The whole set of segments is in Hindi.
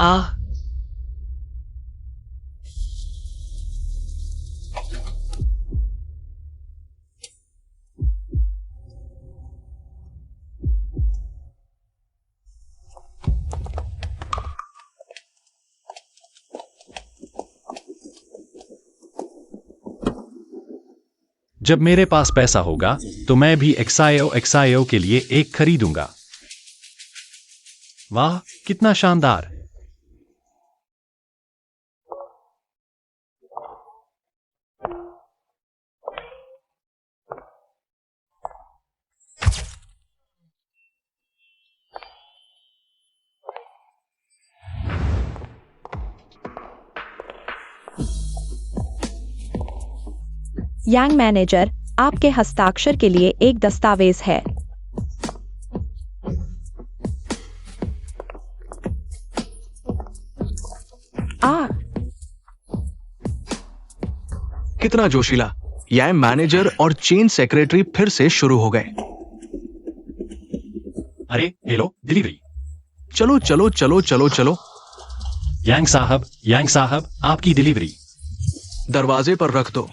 आह। जब मेरे पास पैसा होगा तो मैं भी XIO के लिए एक खरीदूंगा। वाह, कितना शानदार। यांग मैनेजर, आपके हस्ताक्षर के लिए एक दस्तावेज है। कितना जोशीला। यांग मैनेजर और चेन सेक्रेटरी फिर से शुरू हो गए। अरे हेलो, डिलीवरी। चलो चलो चलो चलो चलो। यांग साहब, आपकी डिलीवरी। दरवाजे पर रख दो।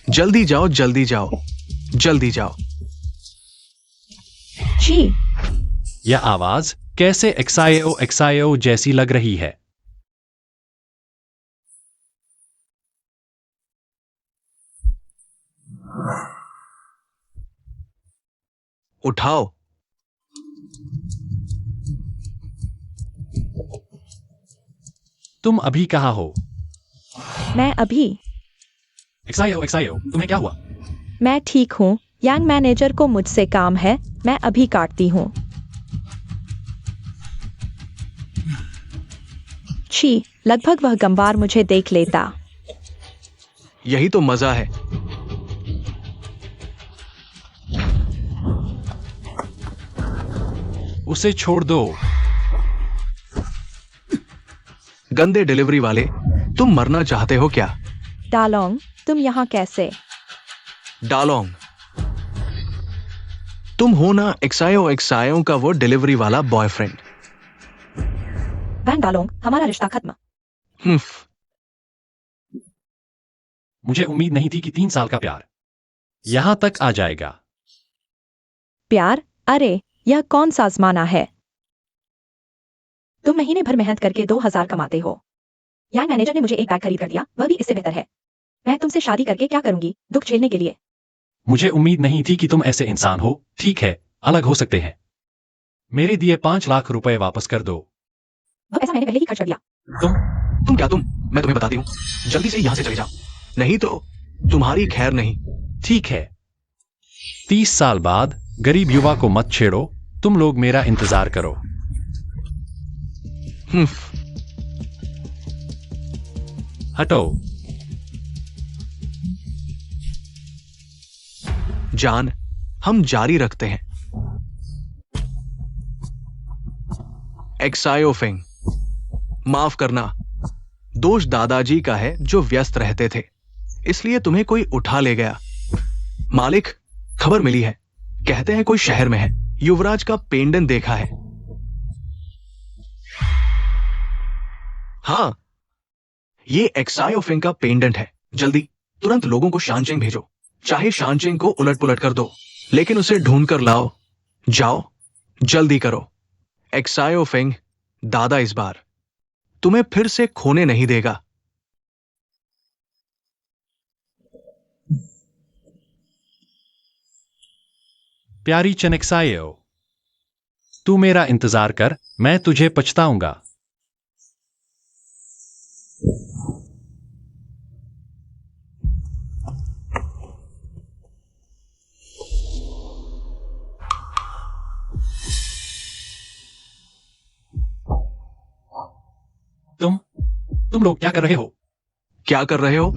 जल्दी जाओ जल्दी जाओ जल्दी जाओ। जी। यह आवाज कैसे XIO जैसी लग रही है? उठाओ। तुम अभी कहाँ हो? मैं अभी। XIO, तुम्हें क्या हुआ? मैं ठीक हूँ। यांग मैनेजर को मुझसे काम है, मैं अभी काटती हूँ। छी, लगभग वह गंवार मुझे देख लेता। यही तो मजा है। उसे छोड़ दो। गंदे डिलीवरी वाले, तुम मरना चाहते हो क्या? डालोंग, तुम यहाँ कैसे? डालोंग, तुम हो ना XIO का वो डिलीवरी वाला बॉयफ्रेंड? वैन डालोंग, हमारा रिश्ता खत्म। मुझे उम्मीद नहीं थी कि 3 साल का प्यार यहां तक आ जाएगा। प्यार? अरे, यह कौन सा आजमाना है? तुम महीने भर मेहनत करके 2000 कमाते हो। यांग मैनेजर ने मुझे एक बैग खरीद कर दिया, वह भी इससे बेहतर है। मैं तुमसे शादी करके क्या करूंगी, दुख झेलने के लिए? मुझे उम्मीद नहीं थी कि तुम ऐसे इंसान हो। ठीक है, अलग हो सकते हैं। मेरे दिए 5 लाख रुपए वापस कर दो। वह पैसा मैंने पहले ही खर्च कर दिया। तुम मैं तुम्हें बताती हूँ, जल्दी से यहां से चले जाओ, नहीं तो तुम्हारी खैर नहीं। ठीक है। 30 साल बाद गरीब युवा को मत छेड़ो। तुम लोग मेरा इंतजार करो। हटो। जान, हम जारी रखते हैं। XIO फेंग, माफ करना, दोष दादाजी का है जो व्यस्त रहते थे, इसलिए तुम्हें कोई उठा ले गया। मालिक, खबर मिली है, कहते हैं कोई शहर में है, युवराज का पेंडेंट देखा है। हाँ, ये XIO फेंग का पेंडेंट है। जल्दी, तुरंत लोगों को शानचेंग भेजो। चाहे शानचेंग को उलट पुलट कर दो, लेकिन उसे ढूंढ कर लाओ। जाओ, जल्दी करो। XIO फेंग, दादा इस बार तुम्हें फिर से खोने नहीं देगा। प्यारी चन XIO, तू मेरा इंतजार कर, मैं तुझे पछताऊंगा। तुम लोग क्या कर रहे हो? क्या कर रहे हो?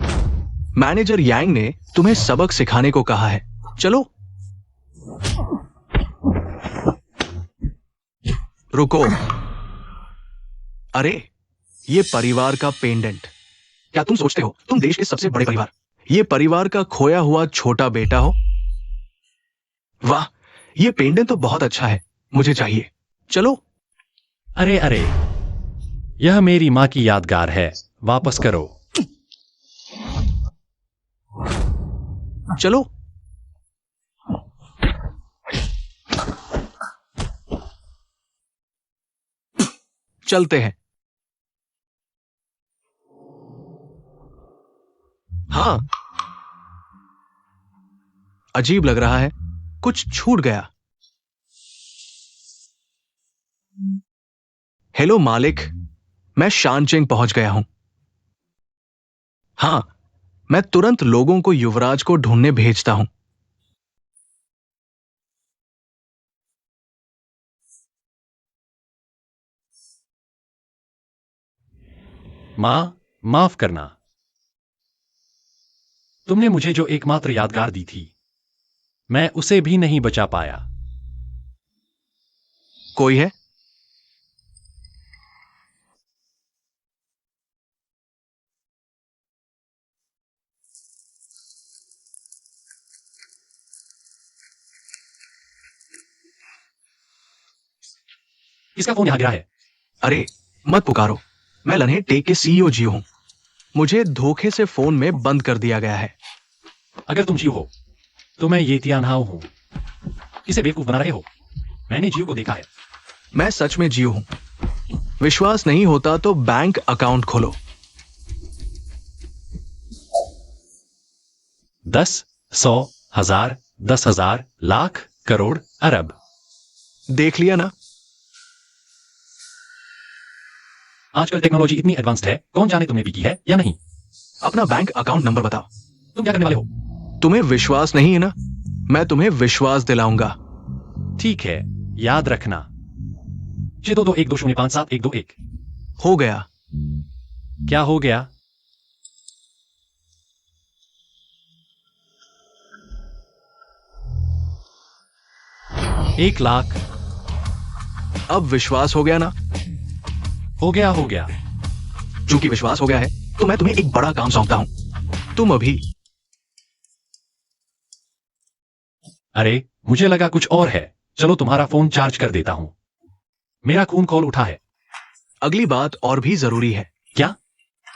मैनेजर यांग ने तुम्हें सबक सिखाने को कहा है। चलो। रुको। अरे, ये परिवार का पेंडेंट। क्या तुम सोचते हो तुम देश के सबसे बड़े परिवार, ये परिवार का खोया हुआ छोटा बेटा हो? वाह, ये पेंडेंट तो बहुत अच्छा है, मुझे चाहिए। चलो। अरे, यह मेरी माँ की यादगार है, वापस करो। चलो। चलते हैं। हाँ, अजीब लग रहा है, कुछ छूट गया। हेलो मालिक, मैं शानचेंग पहुंच गया हूं। हाँ, मैं तुरंत लोगों को युवराज को ढूंढने भेजता हूं। माँ, माफ करना। तुमने मुझे जो एकमात्र यादगार दी थी, मैं उसे भी नहीं बचा पाया। कोई है? किसका फोन यहाँ गिरा है? अरे मत पुकारो, मैं लन्हे टेक के सीईओ जियो हूं। मुझे धोखे से फोन में बंद कर दिया गया है। अगर तुम जियो हो तो मैं ये तियानहाओ हूं। किसे बेवकूफ बना रहे हो? मैंने जियो को देखा है। मैं सच में जियो हूं। विश्वास नहीं होता तो बैंक अकाउंट खोलो। 10, 100, 1000, 10,000, लाख, करोड़, अरब। देख लिया ना? आजकल टेक्नोलॉजी इतनी एडवांस्ड है, कौन जाने तुमने भी की है या नहीं। अपना बैंक अकाउंट नंबर बताओ। तुम क्या करने वाले हो? तुम्हें विश्वास नहीं है ना? मैं तुम्हें विश्वास दिलाऊंगा। ठीक है, याद रखना। 62212057121। हो गया। क्या हो गया? एक लाख। अब विश्वास हो गया ना? हो गया, हो गया। चूंकि विश्वास हो गया है तो मैं तुम्हें एक बड़ा काम सौंपता हूं। तुम अभी। अरे, मुझे लगा कुछ और है। चलो तुम्हारा फोन चार्ज कर देता हूं। मेरा खून कॉल उठा है। अगली बात और भी जरूरी है। क्या?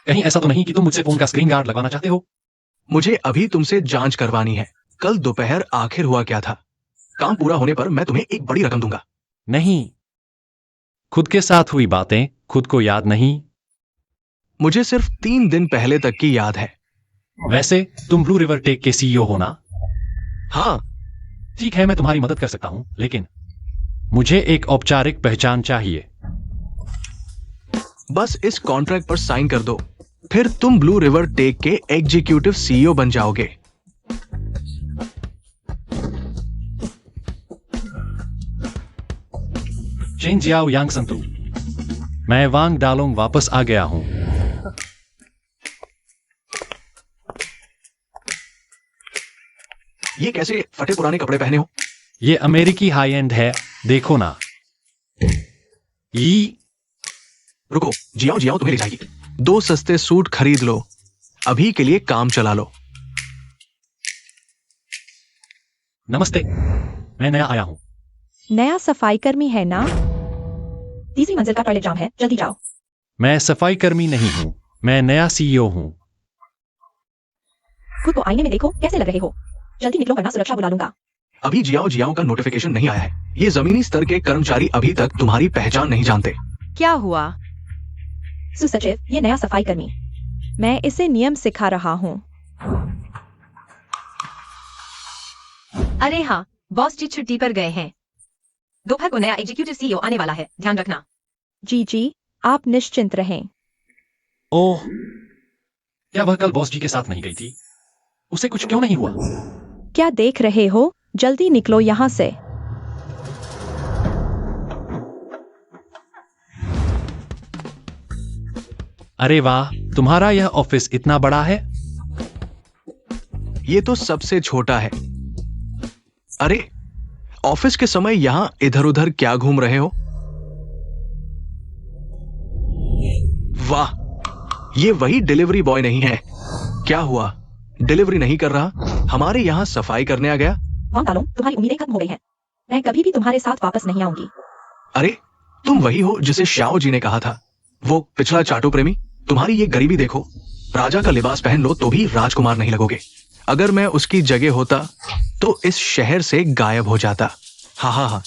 कहीं ऐसा तो नहीं कि तुम मुझसे फोन का स्क्रीन गार्ड लगवाना चाहते हो? मुझे अभी तुमसे जांच करवानी है। कल दोपहर आखिर हुआ क्या था? काम पूरा होने पर मैं तुम्हें एक बड़ी रकम दूंगा। नहीं, खुद के साथ हुई बातें खुद को याद नहीं। मुझे सिर्फ 3 दिन पहले तक की याद है। वैसे तुम ब्लू रिवर टेक के सीईओ हो ना? हाँ। ठीक है, मैं तुम्हारी मदद कर सकता हूं, लेकिन मुझे एक औपचारिक पहचान चाहिए। बस इस कॉन्ट्रैक्ट पर साइन कर दो, फिर तुम ब्लू रिवर टेक के एग्जीक्यूटिव सीईओ बन जाओगे। चेन जियाओ यांग संतु। मैं वांग डालोंग वापस आ गया हूं। ये कैसे फटे पुराने कपड़े पहने हो? ये अमेरिकी हाई एंड है, देखो ना। रुको, जियाओ जियाओ तुम्हें ले जाएगी। 2 सस्ते सूट खरीद लो, अभी के लिए काम चला लो। नमस्ते, मैं नया आया हूं। नया सफाई कर्मी है ना? तीसरी मंजिल का टॉयलेट जाम है, जल्दी जाओ। मैं सफाई कर्मी नहीं हूं, मैं नया सीईओ हूं। खुद को आईने में देखो, कैसे लग रहे हो? जल्दी निकलो वरना सुरक्षा बुला लूंगा। अभी जियाओ जियाओ का नोटिफिकेशन नहीं आया है। ये जमीनी स्तर के कर्मचारी अभी तक तुम्हारी पहचान नहीं जानते। क्या हुआ? सुसचिव, ये नया सफाई कर्मी। मैं इसे नियम सिखा रहा हूँ। अरे हाँ, बॉस जी छुट्टी पर गए हैं। दोपहर को नया एग्जीक्यूटिव सीईओ आने वाला है, ध्यान रखना। जी, आप निश्चिंत रहें। ओह, क्या वह कल बॉस जी के साथ नहीं गई थी? उसे कुछ क्यों नहीं हुआ? क्या देख रहे हो? जल्दी निकलो यहाँ से। अरे वाह, तुम्हारा यह ऑफिस इतना बड़ा है। ये तो सबसे छोटा है। अरे, ऑफिस के समय यहां इधर उधर क्या घूम रहे हो? वाह, ये वही डिलीवरी बॉय नहीं है। क्या हुआ, डिलीवरी नहीं कर रहा? हमारे यहां सफाई करने आ गया? वांग डालोंग, तुम्हारी उम्मीदें खत्म हो गई हैं। मैं कभी भी तुम्हारे साथ वापस नहीं आऊंगी। अरे, तुम वही हो जिसे श्याओ जी ने कहा था। वो पिछला चाटो प्रेमी, तुम्हारी ये गरीबी देखो, राजा का लिबास पहन लो तो भी राजकुमार नहीं लगोगे। अगर मैं उसकी जगह होता तो इस शहर से गायब हो जाता। हाँ हाँ हाँ।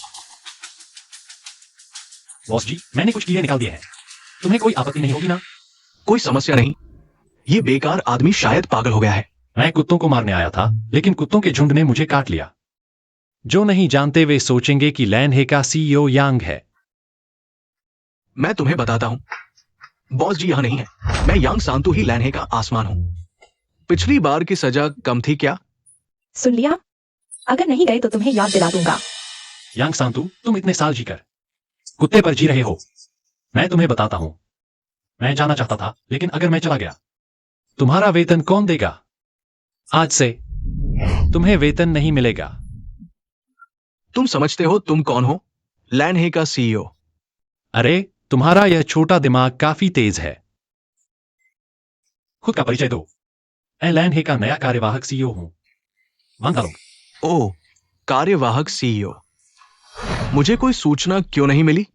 बॉस जी, मैंने कुछ कीड़े निकाल दिए हैं, तुम्हें कोई आपत्ति नहीं होगी ना? कोई समस्या नहीं, ये बेकार आदमी शायद पागल हो गया है। मैं कुत्तों को मारने आया था, लेकिन कुत्तों के झुंड ने मुझे काट लिया। जो नहीं जानते वे सोचेंगे कि लैनहे का सीईओ यांग है। मैं तुम्हें बताता हूं, बॉस जी यहां नहीं है। मैं यांग सांतु ही लैनहे का आसमान हूं। पिछली बार की सजा कम थी क्या? सुन लिया? अगर नहीं गए तो तुम्हें याद दिला दूंगा। यांग सांतु, तुम इतने साल जीकर कुत्ते पर जी रहे हो। मैं तुम्हें बताता हूं, मैं जाना चाहता था, लेकिन अगर मैं चला गया, तुम्हारा वेतन कौन देगा? आज से तुम्हें वेतन नहीं मिलेगा। तुम समझते हो तुम कौन हो? लैनहे का सीईओ। अरे, तुम्हारा यह छोटा दिमाग काफी तेज है। खुद का परिचय दो। मैं लैनहे का नया कार्यवाहक सीईओ हूं। वांग दालोंग। ओह, कार्यवाहक सीईओ। मुझे कोई सूचना क्यों नहीं मिली?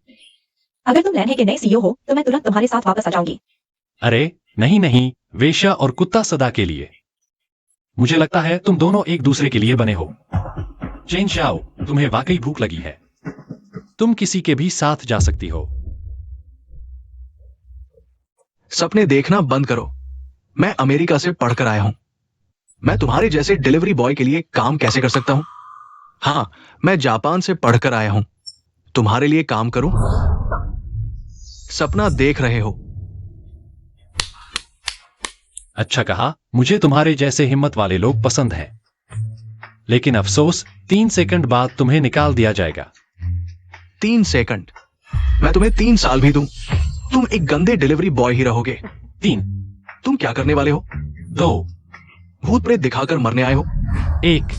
अगर तुम लैनहे के नए सीईओ हो तो मैं तुरंत तुम्हारे साथ वापस आ जाऊंगी। अरे नहीं नहीं, वेश्या और कुत्ता सदा के लिए। मुझे लगता है तुम दोनों एक दूसरे के लिए बने हो। चेन शाओ, तुम्हें वाकई भूख लगी है, तुम किसी के भी साथ जा सकती हो। सपने देखना बंद करो। मैं अमेरिका से पढ़कर आया हूं। मैं तुम्हारे जैसे डिलीवरी बॉय के लिए काम कैसे कर सकता हूं? हाँ, मैं जापान से पढ़कर आया हूं। तुम्हारे लिए काम करूं? सपना देख रहे हो। अच्छा कहा, मुझे तुम्हारे जैसे हिम्मत वाले लोग पसंद हैं। लेकिन अफसोस, 3 सेकंड बाद तुम्हें निकाल दिया जाएगा। 3 सेकंड? मैं तुम्हें 3 साल भी दूं, तुम एक गंदे डिलीवरी बॉय ही रहोगे। 3, तुम क्या करने वाले हो? 2, भूत प्रेत दिखाकर मरने आए हो? 1।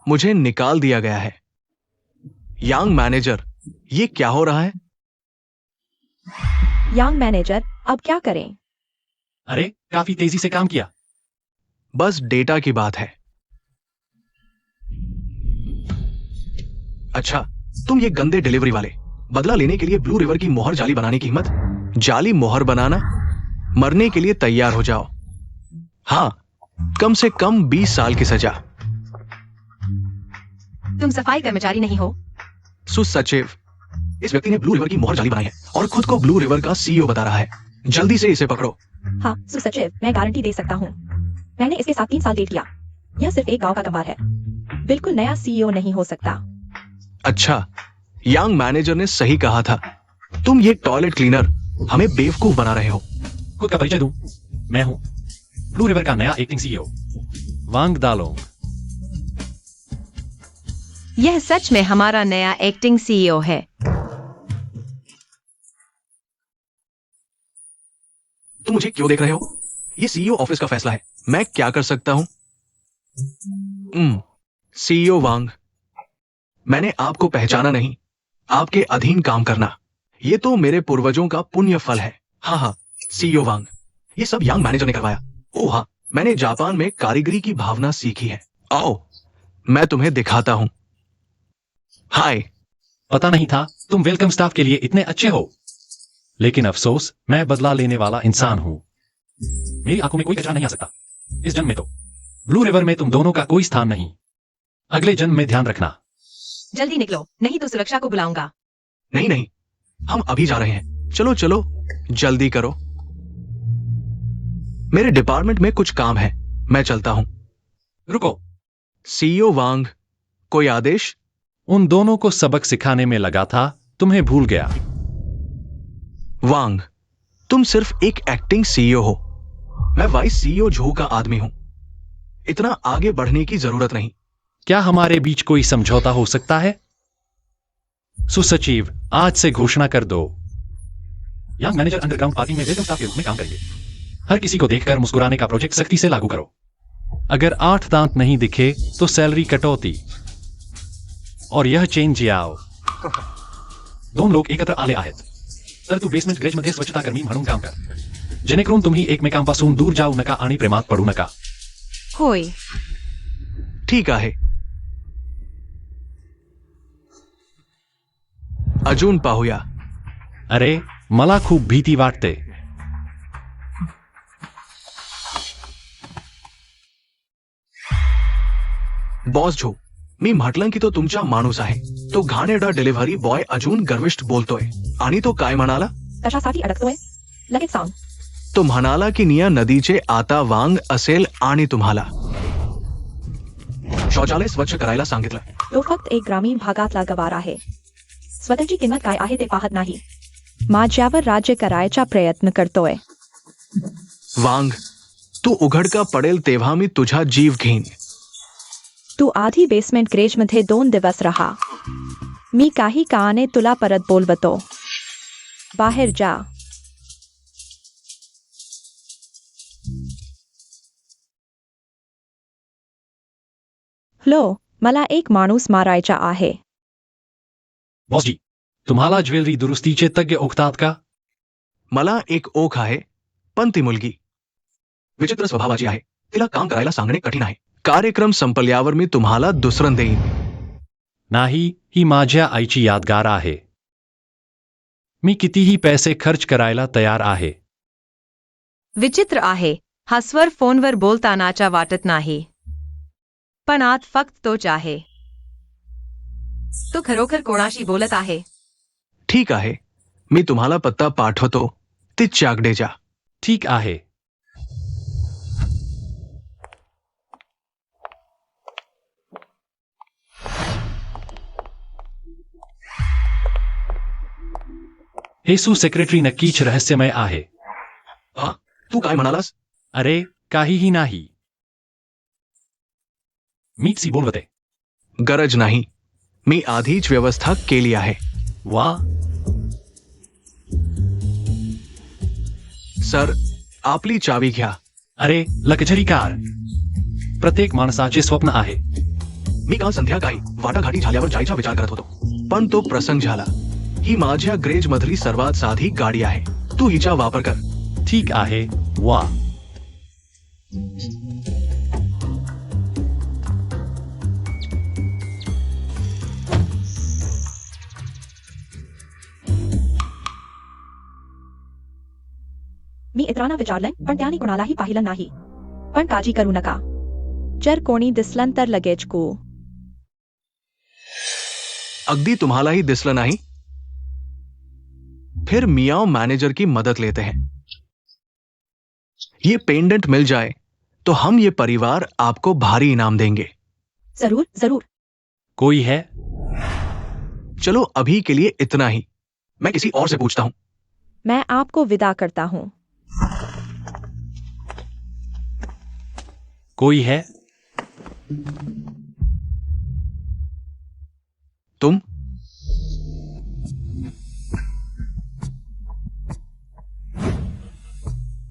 मुझे निकाल दिया गया है। यांग मैनेजर, ये क्या हो रहा है? यांग मैनेजर, अब क्या करें? अरे, काफी तेजी से काम किया। बस डेटा की बात है। अच्छा, तुम ये गंदे डिलीवरी वाले, बदला लेने के लिए ब्लू रिवर की मोहर जाली बनाने की हिम्मत? जाली मोहर बनाना? मरने के लिए तैयार हो जाओ। हाँ, कम से कम 20 साल की सजा। तुम सफाई कर्मचारी नहीं हो? सुसचिव, इस व्यक्ति ने ब्लू रिवर की मोहर जाली बनाई है और खुद को ब्लू रिवर का सीईओ बता रहा है। जल्दी से इसे पकड़ो। हाँ सुसचिव, मैं गारंटी दे सकता हूँ। मैंने इसके साथ 3 साल डेट किया। यह सिर्फ एक गांव का कबार है, बिल्कुल नया सीईओ नहीं हो सकता। अच्छा, यांग मैनेजर ने सही कहा था। तुम ये टॉयलेट क्लीनर हमें बेवकूफ बना रहे हो। खुद का परिचय दूं, मैं हूं ब्लू रिवर का नया एक्टिंग सीईओ, वांग दालोंग। यह सच में हमारा नया एक्टिंग सीईओ है। तुम मुझे क्यों देख रहे हो? ये सीईओ ऑफिस का फैसला है, मैं क्या कर सकता हूं? सीईओ वांग, मैंने आपको पहचाना नहीं। आपके अधीन काम करना, ये तो मेरे पूर्वजों का पुण्य फल है। हाँ हाँ, सीईओ वांग, ये सब यांग मैनेजर ने करवाया। ओह हाँ, मैंने जापान में कारीगरी की भावना सीखी है। आओ, मैं तुम्हें दिखाता हूं। हाय। पता नहीं था तुम वेलकम स्टाफ के लिए इतने अच्छे हो, लेकिन अफसोस, मैं बदला लेने वाला इंसान हूं। मेरी आंखों में कोई कचरा नहीं आ सकता। इस जन्म में तो ब्लू रिवर में तुम दोनों का कोई स्थान नहीं। अगले जन्म में ध्यान रखना। जल्दी निकलो, नहीं तो सुरक्षा को बुलाऊंगा। नहीं नहीं, हम अभी जा रहे हैं। चलो चलो, जल्दी करो। मेरे डिपार्टमेंट में कुछ काम है, मैं चलता हूं। रुको। सीईओ वांग, कोई आदेश? उन दोनों को सबक सिखाने में लगा था, तुम्हें भूल गया। वांग, तुम सिर्फ एक एक्टिंग सीईओ हो। मैं वाइस सीईओ झू का आदमी हूं। इतना आगे बढ़ने की जरूरत नहीं। क्या हमारे बीच कोई समझौता हो सकता है? सुसचिव, आज से घोषणा कर दो, यांग मैनेजर अंडरग्राउंड पार्किंग में वेलकम स्टाफ के रूप में काम करेंगे। हर किसी को देखकर मुस्कुराने का प्रोजेक्ट सख्ती से लागू करो। अगर 8 दांत नहीं दिखे तो सैलरी कटौती। और यह चेन जियाओ। 2 लोक एकत्र आले आहेत, तर तू बेसमेंट ग्रेज मध्ये स्वच्छता कर्मी म्हणून काम कर, जेणेकरून तुम्ही एकमेकांपासून दूर जाऊ नका आणि प्रेमात पडू नका। होय. ठीक आहे. अजून पाहूया. अरे मला खूप भीती वाटते. बॉस झो, मी म्हटलं की तो तुमचा माणूस आहे. तो घाणेरडा डिलिव्हरी बॉय अजून गर्विष्ठ बोलतोय. आणि तो काय म्हणाला? कशासाठी अडकतोय? लगेच सांग. तो म्हणाला की निया नदीचे आता वांग असेल आणि तुम्हाला शौचालय स्वच्छ करायला सांगितलं. तो फक्त एक ग्रामीण भागातला गवार आहे. स्वतःची किंमत काय आहे ते पाहत नाही. माझ्यावर राज्य करायचा प्रयत्न करतोय. वांग, तू उघडका पडेल तेव्हा मी तुझा जीव घेईन. तू आधी बेसमेंट ग्रेजमध्ये 2 दिवस राहा. मी काही काने तुला परत बोलवतो. बाहेर जा. लो, मला एक माणूस मारायचा आहे. बॉसजी, तुम्हाला ज्वेलरी दुरुस्तीचे तज्ञ ओळखतात का? मला एक ओख आहे, पण ती मुलगी विचित्र स्वभावाची आहे. तिला काम करायला सांगणे कठीण आहे. कार्यक्रम संपल्यावर मी तुम्हाला दुसरं देईन. नाही, ही माझ्या आईची यादगार आहे. मी कितीही पैसे खर्च करायला तयार आहे. विचित्र आहे. हा स्वर फोनवर बोलतानाचा वाटत नाही. पण आत फक्त तोच आहे. तो खरोखर कोणाशी बोलत आहे? ठीक आहे, मी तुम्हाला पत्ता पाठवतो. ती चाकडे जा. ठीक आहे. हे सेक्रेटरी नक्कीच रहस्यमय आहे. हा, तू काय म्हणालास? अरे काहीही नाही. मीच सी बोलवते. गरज नाही, मी आधीच व्यवस्था केली आहे. वा, सर, आपली चावी घ्या. अरे लक्झरी कार प्रत्येक माणसाचे स्वप्न आहे. मी काल संध्याकाळी वाटाघाटी झाल्यावर जायचा विचार करत होतो, पण तो प्रसंग झाला. ही माझ्या ग्रेज मधली सर्वात साधी गाडी आहे. तू हिचा वापर कर. ठीक आहे. वा, मी इतरांना विचारलंय, पण त्यांनी कोणालाही पाहिलं नाही. पण काळजी करू नका. जर कोणी दिसलं तर लगेच कू. अगदी तुम्हालाही दिसलं नहीं? फिर मियाओ मैनेजर की मदद लेते हैं. ये पेंडेंट मिल जाए तो हम ये परिवार आपको भारी इनाम देंगे. जरूर जरूर. कोई है? चलो अभी के लिए इतना ही. मैं किसी और से पूछता हूं. मैं आपको विदा करता हूँ. कोई है? तुम?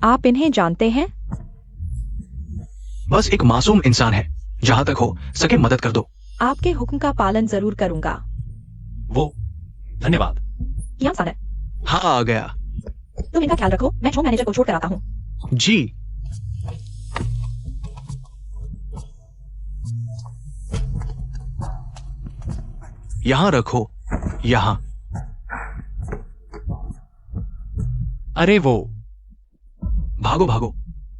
आप इन्हें जानते हैं? बस एक मासूम इंसान है. जहां तक हो सके मदद कर दो. आपके हुक्म का पालन जरूर करूंगा. वो, धन्यवाद. यहाँ सारा. हाँ, आ गया. तुम इनका ख्याल रखो. मैं शो मैनेजर को छोड़ कर आता हूँ. जी. यहां रखो. यहां. अरे वो, भागो भागो.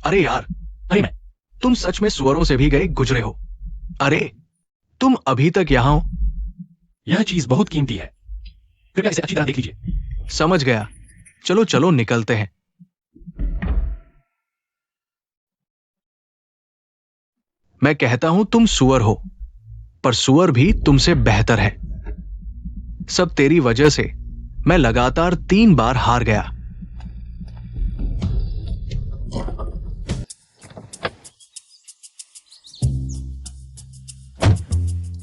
अरे यार, अरे मैं, तुम सच में सुअरों से भी गए गुजरे हो. अरे, तुम अभी तक यहां हो. यह चीज बहुत कीमती है. कृपया इसे अच्छी तरह देख लीजिए. समझ गया. चलो चलो निकलते हैं. मैं कहता हूं तुम सुअर हो, पर सुअर भी तुमसे बेहतर है. सब तेरी वजह से मैं लगातार 3 बार हार गया.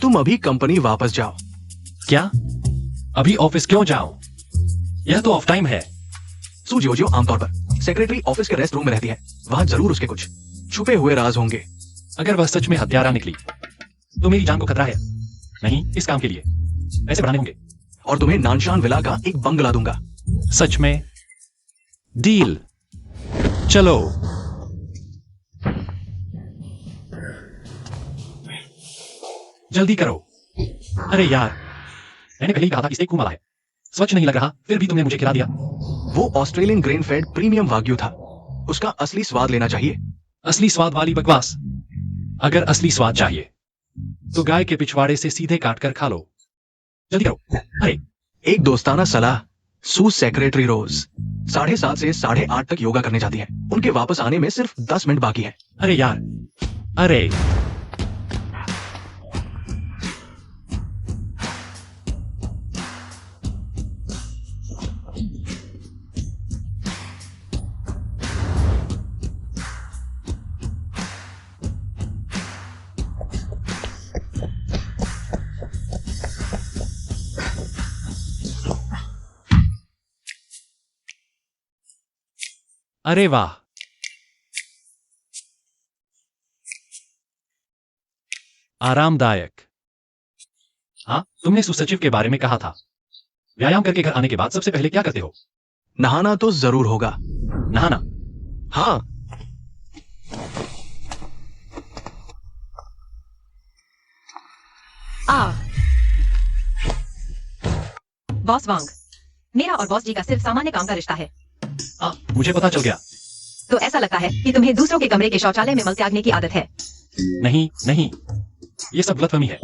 तुम अभी कंपनी वापस जाओ. क्या? अभी ऑफिस क्यों जाऊं? यह तो ऑफ टाइम है. सू जियो आमतौर पर सेक्रेटरी ऑफिस के रेस्ट रूम में रहती है. वहां जरूर उसके कुछ छुपे हुए राज होंगे. अगर वह सच में हत्यारा निकली तो मेरी जान को खतरा है. नहीं, इस काम के लिए पैसे बढ़ाने होंगे. और तुम्हें नानशान विला का एक बंगला दूंगा. सच में? डील. चलो. जल्दी करो। अरे यार, मैंने पहले ही कहा था कि स्टेक कुमाला है। स्वच्छ नहीं लग रहा, फिर भी तुमने मुझे खिला दिया। वो Australian grain fed premium wagyu था। उसका असली स्वाद लेना चाहिए। असली स्वाद वाली बकवास। अगर असली स्वाद चाहिए तो गाय के पिछवाड़े से सीधे काट कर खा लो। जल्दी करो। अरे एक दोस्ताना सलाह। सू सेक्रेटरी रोज 7:30 से 8:30 तक योगा करने जाती है। उनके वापस आने में सिर्फ 10 मिनट बाकी है। अरे यार, अरे अरे वाह, आरामदायक। हाँ, तुमने सुसचिव के बारे में कहा था। व्यायाम करके घर आने के बाद सबसे पहले क्या करते हो? नहाना तो जरूर होगा। नहाना? हाँ, बॉस वांग, मेरा और बॉस जी का सिर्फ सामान्य काम का रिश्ता है। मुझे पता चल गया। तो ऐसा लगता है कि तुम्हें दूसरों के कमरे के शौचालय में मल त्यागने की आदत है। नहीं नहीं, ये सब गलतफहमी है।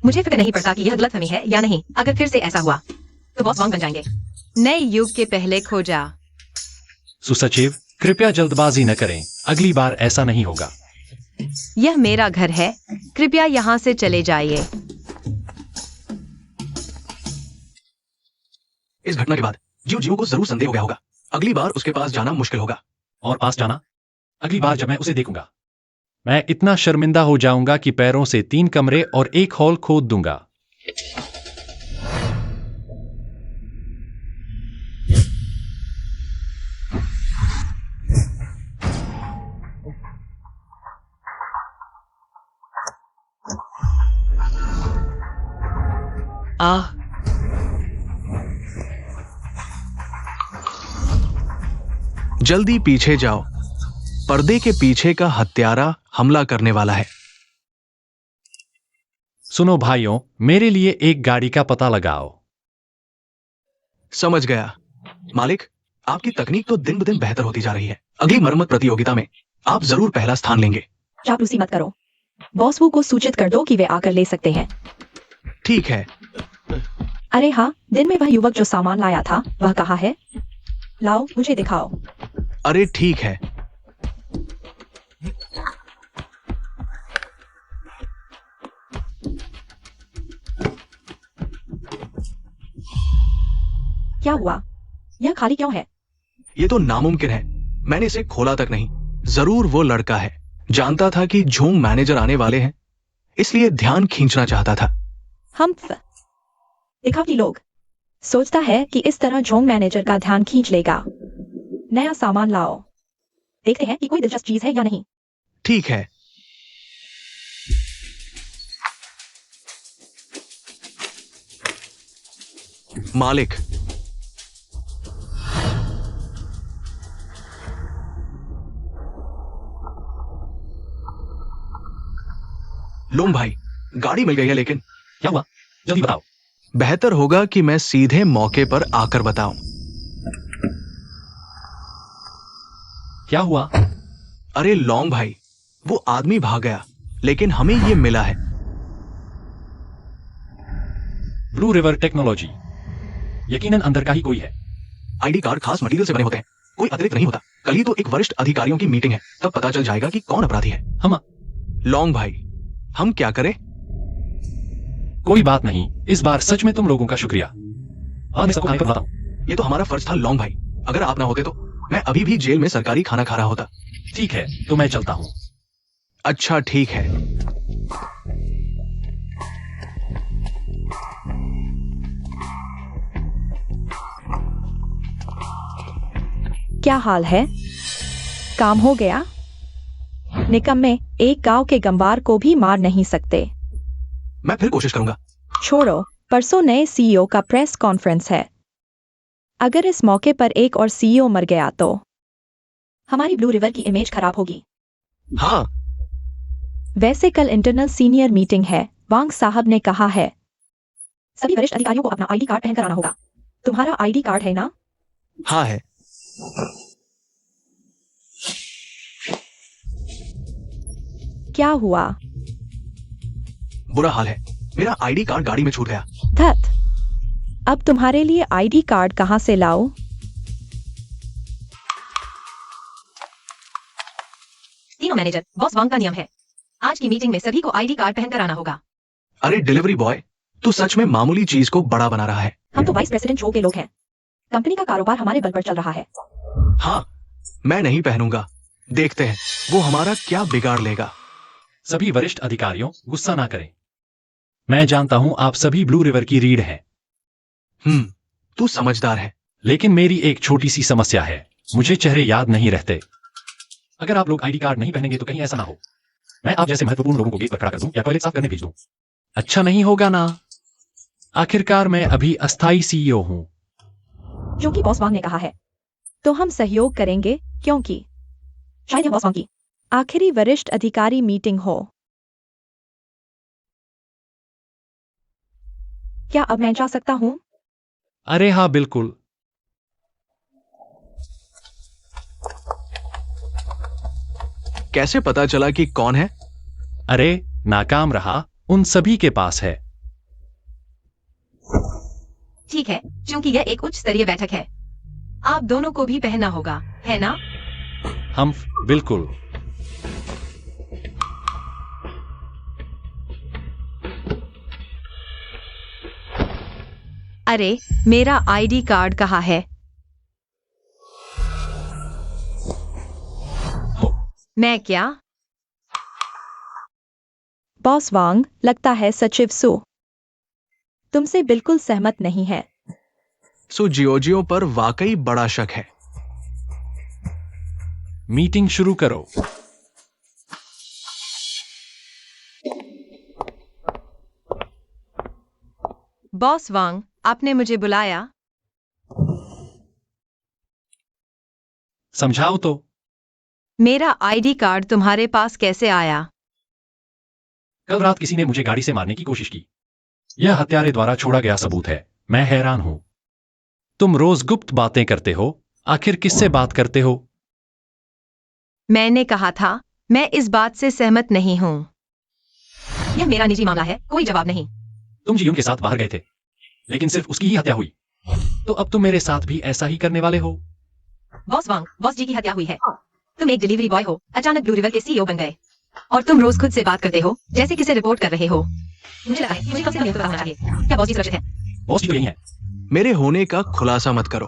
मुझे फिक्र नहीं पड़ता कि यह गलतफहमी है या नहीं। अगर फिर से ऐसा हुआ तो बॉस वांग बन जाएंगे। नए युग के पहले खोजा। सुसचिव, कृपया जल्दबाजी न करें। अगली बार ऐसा नहीं होगा। यह मेरा घर है, कृपया यहाँ से चले जाइए। इस घटना के बाद जीव को जरूर संदेह हो गया होगा। अगली बार उसके पास जाना मुश्किल होगा। और पास जाना? अगली बार जब मैं उसे देखूंगा, मैं इतना शर्मिंदा हो जाऊंगा कि पैरों से 3 कमरे और 1 हॉल खोद दूंगा। जल्दी पीछे जाओ। पर्दे के पीछे का हत्यारा हमला करने वाला है। सुनो भाइयों, मेरे लिए एक गाड़ी का पता लगाओ। समझ गया। मालिक, आपकी तकनीक तो दिन ब दिन बेहतर होती जा रही है। अगली मरम्मत प्रतियोगिता में आप जरूर पहला स्थान लेंगे। चापलूसी मत करो। बॉस वू को सूचित कर दो कि वे आकर ले सकते हैं। ठीक है। अरे हाँ, दिन में वह युवक जो सामान लाया था वह कहाँ है? लाओ, मुझे दिखाओ। अरे ठीक है। क्या हुआ? यह खाली क्यों है? ये तो नामुमकिन है। मैंने इसे खोला तक नहीं। जरूर वो लड़का है। जानता था कि झोंग मैनेजर आने वाले हैं, इसलिए ध्यान खींचना चाहता था। हम दिखावटी लोग। सोचता है कि इस तरह झोंग मैनेजर का ध्यान खींच लेगा। नया सामान लाओ। देखते हैं कि कोई दिलचस्प चीज है या नहीं। ठीक है। मालिक, लोम भाई, गाड़ी मिल गई है, लेकिन क्या हुआ? जल्दी बताओ। बेहतर होगा कि मैं सीधे मौके पर आकर बताऊं। क्या हुआ? अरे लॉन्ग भाई, वो आदमी भाग गया, लेकिन हमें ये मिला है। Blue river technology. यकीनन अंदर का ही कोई है। आईडी कार्ड खास मटेरियल से बने होते हैं। कोई अतिरिक्त नहीं होता। कल ही तो एक वरिष्ठ अधिकारियों की मीटिंग है, तब पता चल जाएगा कि कौन अपराधी है। हम? लॉन्ग भाई, हम क्या करें? कोई बात नहीं, इस बार सच में तुम लोगों का शुक्रिया। हाँ, मैं सबको खाने पर बताता हूँ। ये तो हमारा फर्ज था लॉन्ग भाई। अगर आप ना होते तो मैं अभी भी जेल में सरकारी खाना खा रहा होता। ठीक है, तो मैं चलता हूँ। अच्छा ठीक है। क्या हाल है? काम हो गया? निकम्मे, एक गांव के गंवार को भी मार नहीं सकते। मैं फिर कोशिश करूंगा। छोड़ो, परसों नए सीईओ का प्रेस कॉन्फ्रेंस है। अगर इस मौके पर एक और सीईओ मर गया तो हमारी ब्लू रिवर की इमेज खराब होगी। हाँ, वैसे कल इंटरनल सीनियर मीटिंग है, वांग साहब ने कहा है। सभी वरिष्ठ अधिकारियों को अपना आईडी कार्ड पहन कर आना होगा। तुम्हारा आईडी कार्ड है ना? हाँ है। क्या हुआ? बुरा हाल है, मेरा आईडी कार्ड गाड़ी में छूट गया। धत, अब तुम्हारे लिए आईडी कार्ड कहां से लाऊं? तीनों मैनेजर, बॉस वांग का नियम है, आज की मीटिंग में सभी को आईडी कार्ड पहनकर आना होगा। अरे डिलीवरी बॉय, तू सच में मामूली चीज को बड़ा बना रहा है। हम तो वाइस प्रेसिडेंट जो के लोग हैं। कंपनी का कारोबार हमारे बल पर चल रहा है। हाँ, मैं नहीं पहनूंगा। देखते हैं वो हमारा क्या बिगाड़ लेगा। सभी वरिष्ठ अधिकारियों, गुस्सा ना करें। मैं जानता हूं आप सभी ब्लू रिवर की रीढ़ हैं, तू समझदार है। लेकिन मेरी एक छोटी सी समस्या है, मुझे चेहरे याद नहीं रहते। अगर आप लोग आईडी कार्ड नहीं पहनेंगे तो कहीं ऐसा ना हो मैं आप जैसे महत्वपूर्ण लोगों को गेट पर खड़ा कर दूं या टॉयलेट साफ करने भेज दूं। अच्छा नहीं होगा ना? आखिरकार मैं अभी अस्थाई सीईओ हूं। जो कि बॉस वांग ने कहा है। तो हम सहयोग करेंगे, क्योंकि शायद यह बॉस वांग की आखिरी वरिष्ठ अधिकारी मीटिंग हो। क्या अब मैं जा सकता हूँ? अरे हाँ बिल्कुल। कैसे पता चला कि कौन है? अरे नाकाम रहा, उन सभी के पास है। ठीक है, क्योंकि यह एक उच्च स्तरीय बैठक है, आप दोनों को भी पहनना होगा, है ना? हम बिल्कुल। अरे मेरा आईडी कार्ड कहाँ है? मैं क्या? बॉस वांग, लगता है सचिव सु तुमसे बिल्कुल सहमत नहीं है। सो जियोजियो पर वाकई बड़ा शक है। मीटिंग शुरू करो। बॉस वांग, आपने मुझे बुलाया? समझाओ तो। मेरा आईडी कार्ड तुम्हारे पास कैसे आया? कल रात किसी ने मुझे गाड़ी से मारने की कोशिश की। यह हत्यारे द्वारा छोड़ा गया सबूत है। मैं हैरान हूं। तुम रोज गुप्त बातें करते हो, आखिर किससे बात करते हो? मैंने कहा था, मैं इस बात से सहमत नहीं हूं। यह मेरा निजी मामला है, कोई जवाब नहीं। तुम जीयून के साथ बाहर गए थे, लेकिन सिर्फ उसकी ही हत्या हुई। तो अब तुम मेरे साथ भी ऐसा ही करने वाले हो? बॉस वांग, बॉस जी की हत्या हुई है। तुम एक डिलीवरी बॉय हो, अचानक ब्लू रिवर के सीईओ बन गए। और तुम रोज खुद से बात करते हो, जैसे किसे रिपोर्ट कर रहे हो। मुझे लगा है, मुझे कम से कम यह तो पता होना चाहिए। क्या बॉस जी सुरक्षित है? बॉस जी तो यही है। मेरे होने का खुलासा मत करो।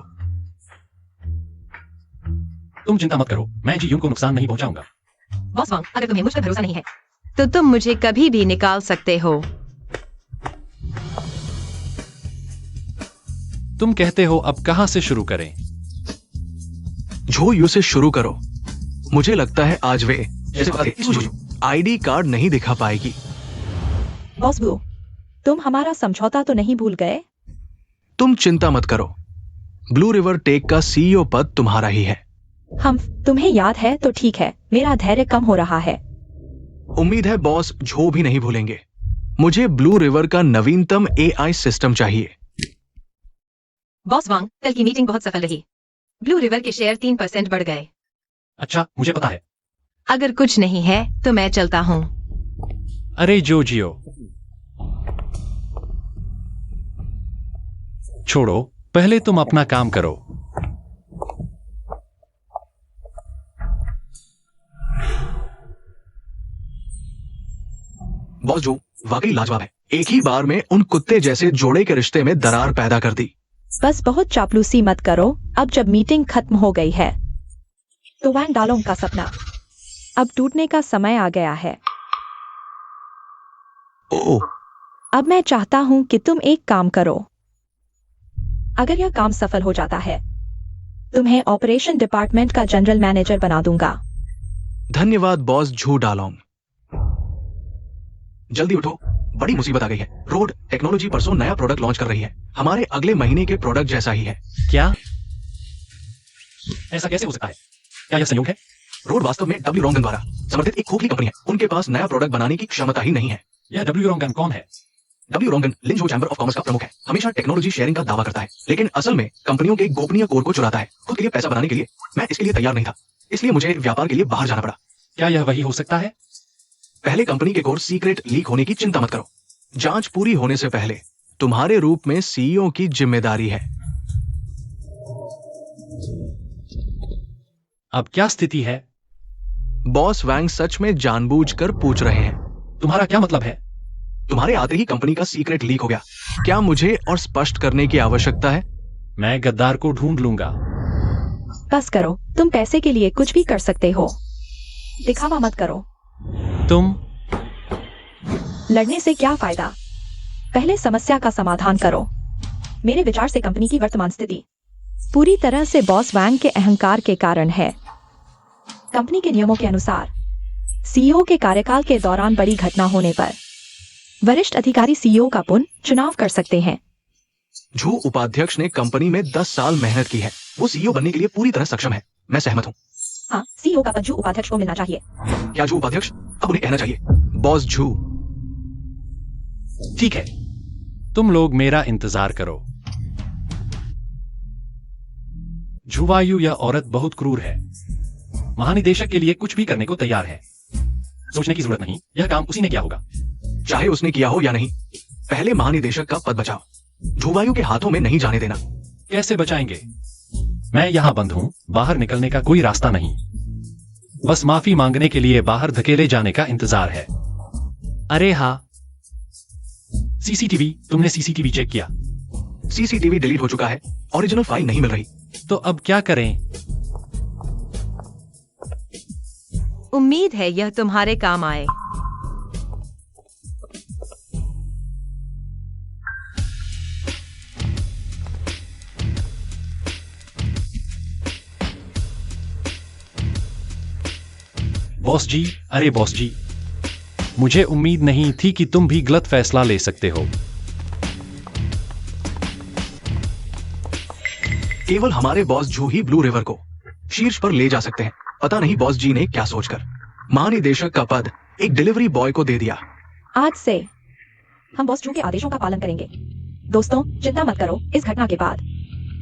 तुम चिंता मत करो, मैं जीयून को नुकसान नहीं पहुंचाऊंगा। बॉस वांग, अगर तुम्हें मुझ पर भरोसा नहीं है तो तुम मुझे कभी भी निकाल सकते हो। तुम कहते हो अब कहां से शुरू करें? झो यू से शुरू करो। मुझे लगता है आज वे आईडी कार्ड नहीं दिखा पाएगी। बॉस ब्लू, तुम हमारा समझौता तो नहीं भूल गए? तुम चिंता मत करो, ब्लू रिवर टेक का सीईओ पद तुम्हारा ही है। हम तुम्हें याद है तो ठीक है, मेरा धैर्य कम हो रहा है। उम्मीद है बॉस झो भी नहीं भूलेंगे। मुझे ब्लू रिवर का नवीनतम एआई सिस्टम चाहिए। बॉस वांग, कल की मीटिंग बहुत सफल रही। ब्लू रिवर के शेयर 3% बढ़ गए। अच्छा, मुझे पता है। अगर कुछ नहीं है तो मैं चलता हूं। अरे जोजियो, छोड़ो, पहले तुम अपना काम करो। बॉस जो वाकई लाजवाब है। एक ही बार में उन कुत्ते जैसे जोड़े के रिश्ते में दरार पैदा कर दी। बस बहुत चापलूसी मत करो। अब जब मीटिंग खत्म हो गई है तो वैंग डालोंग का सपना अब टूटने का समय आ गया है। ओह, अब मैं चाहता हूं कि तुम एक काम करो। अगर यह काम सफल हो जाता है, तुम्हें ऑपरेशन डिपार्टमेंट का जनरल मैनेजर बना दूंगा। धन्यवाद बॉस झू डालोंग। जल्दी उठो, बड़ी मुसीबत आ गई है। रोड टेक्नोलॉजी परसों नया प्रोडक्ट लॉन्च कर रही है, हमारे अगले महीने के प्रोडक्ट जैसा ही है। क्या? ऐसा कैसे हो सकता है? क्या यह संयोग है? रोड वास्तव में डब्ल्यू रॉन्गन द्वारा समर्थित एक खोखली कंपनी है। उनके पास नया प्रोडक्ट बनाने की क्षमता ही नहीं है। यह डब्ल्यू रोंगन कौन है? W Rogan लिंजो chamber of commerce का प्रमुख है। हमेशा टेक्नोलॉजी शेयरिंग का दावा करता है, लेकिन असल में कंपनियों के गोपनीय कोर को चुराता है खुद के लिए पैसा बनाने के लिए। मैं इसके लिए तैयार नहीं था, इसलिए मुझे व्यापार के लिए बाहर जाना पड़ा। क्या यह वही हो सकता है? पहले कंपनी के कोर सीक्रेट लीक होने की चिंता मत करो। जांच पूरी होने से पहले तुम्हारे रूप में सीईओ की जिम्मेदारी है। अब क्या स्थिति है? बॉस वैंग सच में जानबूझकर पूछ रहे हैं। तुम्हारा क्या मतलब है? तुम्हारे आते ही कंपनी का सीक्रेट लीक हो गया। क्या मुझे और स्पष्ट करने की आवश्यकता है? मैं गद्दार को ढूंढ लूंगा। बस करो, तुम पैसे के लिए कुछ भी कर सकते हो। दिखावा मत करो। तुम लड़ने से क्या फायदा? पहले समस्या का समाधान करो। मेरे विचार से कंपनी की वर्तमान स्थिति पूरी तरह से बॉस वैंग के अहंकार के कारण है। कंपनी के नियमों के अनुसार सीईओ के कार्यकाल के दौरान बड़ी घटना होने पर वरिष्ठ अधिकारी सीईओ का पुनः चुनाव कर सकते हैं। झू उपाध्यक्ष ने कंपनी में 10 साल मेहनत की है। वो सीईओ बनने के लिए पूरी तरह सक्षम है। मैं सहमत हूँ। हाँ, सीईओ का पद झू उपाध्यक्ष को मिलना चाहिए। क्या झू उपाध्यक्ष? अब उन्हें कहना चाहिए बॉस झू। ठीक है, तुम लोग मेरा इंतजार करो। झुवायु यह औरत बहुत क्रूर है। महानिदेशक के लिए कुछ भी करने को तैयार है। सोचने की जरूरत नहीं, यह काम उसी ने किया होगा। चाहे उसने किया हो या नहीं, पहले महानिदेशक का पद बचाओ। झुवायु के हाथों में नहीं जाने देना। कैसे बचाएंगे? मैं यहां बंद हूं, बाहर निकलने का कोई रास्ता नहीं। बस माफी मांगने के लिए बाहर धकेले जाने का इंतजार है। अरे हाँ, सीसीटीवी, तुमने सीसीटीवी चेक किया? सीसीटीवी डिलीट हो चुका है, ओरिजिनल फाइल नहीं मिल रही। तो अब क्या करें? उम्मीद है यह तुम्हारे काम आए। बॉस जी, अरे बॉस जी, मुझे उम्मीद नहीं थी कि तुम भी गलत फैसला ले सकते हो। केवल हमारे बॉस झू ही ब्लू रिवर को शीर्ष पर ले जा सकते हैं। पता नहीं बॉस जी ने क्या सोचकर महानिदेशक का पद एक डिलीवरी बॉय को दे दिया। आज से हम बॉस झू के आदेशों का पालन करेंगे। दोस्तों, चिंता मत करो। इस घटना के बाद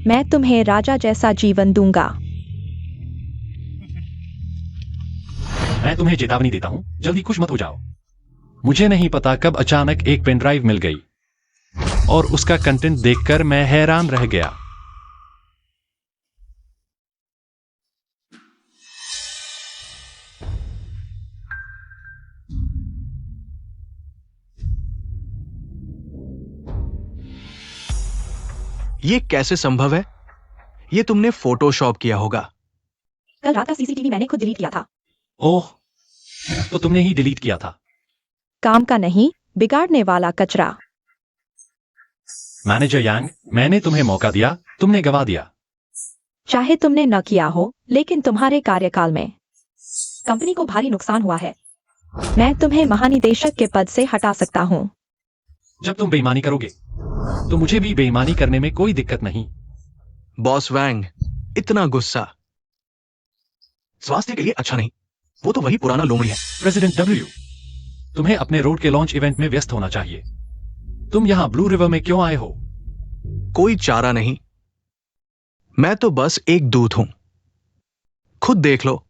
मैं तुम्हें राजा जैसा जीवन दूंगा। मैं तुम्हें चेतावनी देता हूं, जल्दी खुश मत हो जाओ। मुझे नहीं पता कब अचानक एक पेन ड्राइव मिल गई और उसका कंटेंट देखकर मैं हैरान रह गया। ये कैसे संभव है? ये तुमने फोटोशॉप किया होगा। कल रात का सीसीटीवी मैंने खुद डिलीट किया था। ओह, तो तुमने ही डिलीट किया था। काम का नहीं, बिगाड़ने वाला कचरा। मैनेजर यांग, मैंने तुम्हें मौका दिया, तुमने गवा दिया। चाहे तुमने न किया हो, लेकिन तुम्हारे कार्यकाल में कंपनी को भारी नुकसान हुआ है। मैं तुम्हें महानिदेशक के पद से हटा सकता हूँ। जब तुम बेईमानी करोगे तो मुझे भी बेईमानी करने में कोई दिक्कत नहीं। बॉस वैंग, इतना गुस्सा स्वास्थ्य के लिए अच्छा नहीं। वो तो वही पुराना लोमड़ी है। प्रेसिडेंट डब्ल्यू, तुम्हें अपने रोड के लॉन्च इवेंट में व्यस्त होना चाहिए। तुम यहां ब्लू रिवर में क्यों आए हो? कोई चारा नहीं, मैं तो बस एक दूत हूं। खुद देख लो।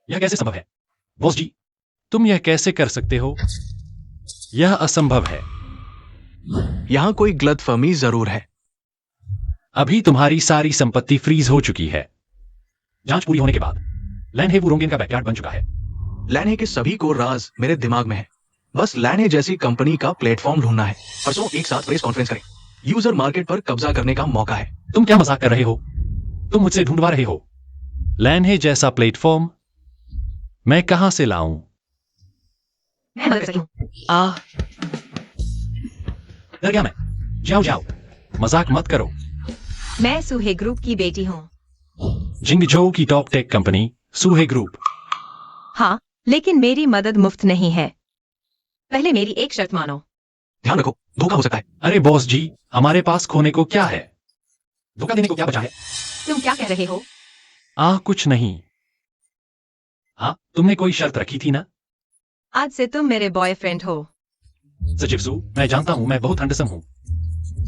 यह कैसे संभव है? बॉस जी, तुम यह कैसे कर सकते हो? यह असंभव है। यहां कोई गलतफहमी जरूर है। अभी तुम्हारी सारी संपत्ति फ्रीज हो चुकी है। जांच पूरी होने के बाद लैनहे वुरोंगेन का बैकयार्ड बन चुका है। लैनहे के सभी को राज मेरे दिमाग में है। बस लैनहे जैसी कंपनी का प्लेटफॉर्म ढूंढना है। परसों एक साथ प्रेस कॉन्फ्रेंस करें। यूजर मार्केट पर कब्जा करने का मौका है। तुम क्या मजाक कर रहे हो? तुम मुझसे ढूंढवा रहे हो? लैनहे जैसा प्लेटफॉर्म मैं कहां से लाऊं? मैं मदद कर सकती हूँ। डर गया मैं। जाओ जाओ, मजाक मत करो। मैं सूहे ग्रुप की बेटी हूँ। जिंगझोउ की टॉप टेक कंपनी सूहे ग्रुप। हाँ, लेकिन मेरी मदद मुफ्त नहीं है। पहले मेरी एक शर्त मानो। ध्यान रखो, धोखा हो सकता है। अरे बॉस जी, हमारे पास खोने को क्या है? धोखा देने को क्या बचा है? तुम क्या कह रहे हो? कुछ नहीं। हाँ, तुमने कोई शर्त रखी थी ना? आज से तुम मेरे बॉयफ्रेंड हो। सचिव सू, मैं जानता हूं मैं बहुत हैंडसम हूं,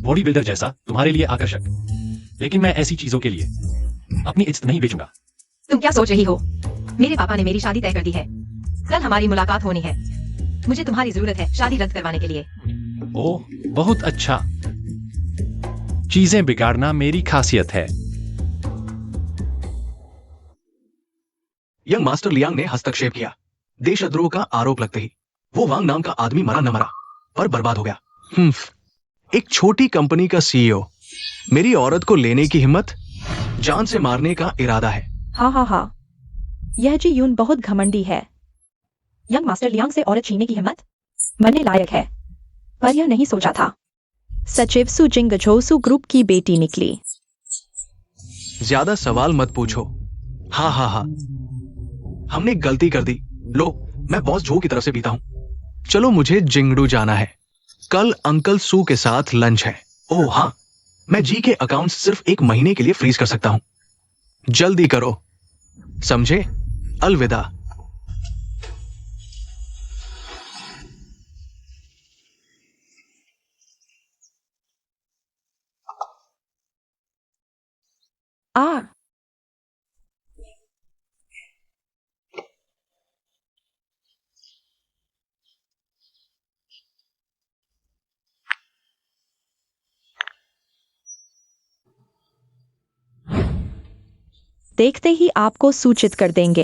बॉडी बिल्डर जैसा, तुम्हारे लिए आकर्षक, लेकिन मैं ऐसी चीजों के लिए अपनी इज्जत नहीं बेचूंगा। तुम क्या सोच रही हो? मेरे पापा ने मेरी शादी तय कर दी है। कल हमारी मुलाकात होनी है। मुझे तुम्हारी जरूरत है शादी रद्द करवाने के लिए। ओह, बहुत अच्छा। चीजें बिगाड़ना मेरी खासियत है। यंग मास्टर लियांग ने हस्तक्षेप किया। देशद्रोह का आरोप लगते ही वो वांग नाम का आदमी मरा न मरा, पर बर्बाद हो गया। एक छोटी कंपनी का सीईओ, मेरी औरत को लेने की हिम्मत, जान से मारने का इरादा है। हाँ, यह जी यून बहुत घमंडी है। यंग मास्टर लियांग से औरत छीनने की हिम्मत मरने लायक है, पर यह नहीं सोचा था। सचिव सू जिंगझोसू ग्रुप की बेटी निकली। ज्यादा सवाल मत पूछो। हाँ, हमने एक गलती कर दी। लो, मैं बॉस जो की तरफ से पीता हूं। चलो, मुझे जिंगडू जाना है। कल अंकल सू के साथ लंच है। ओह हाँ, मैं जी के अकाउंट सिर्फ 1 महीने के लिए फ्रीज कर सकता हूं। जल्दी करो, समझे? अलविदा। आ देखते ही आपको सूचित कर देंगे।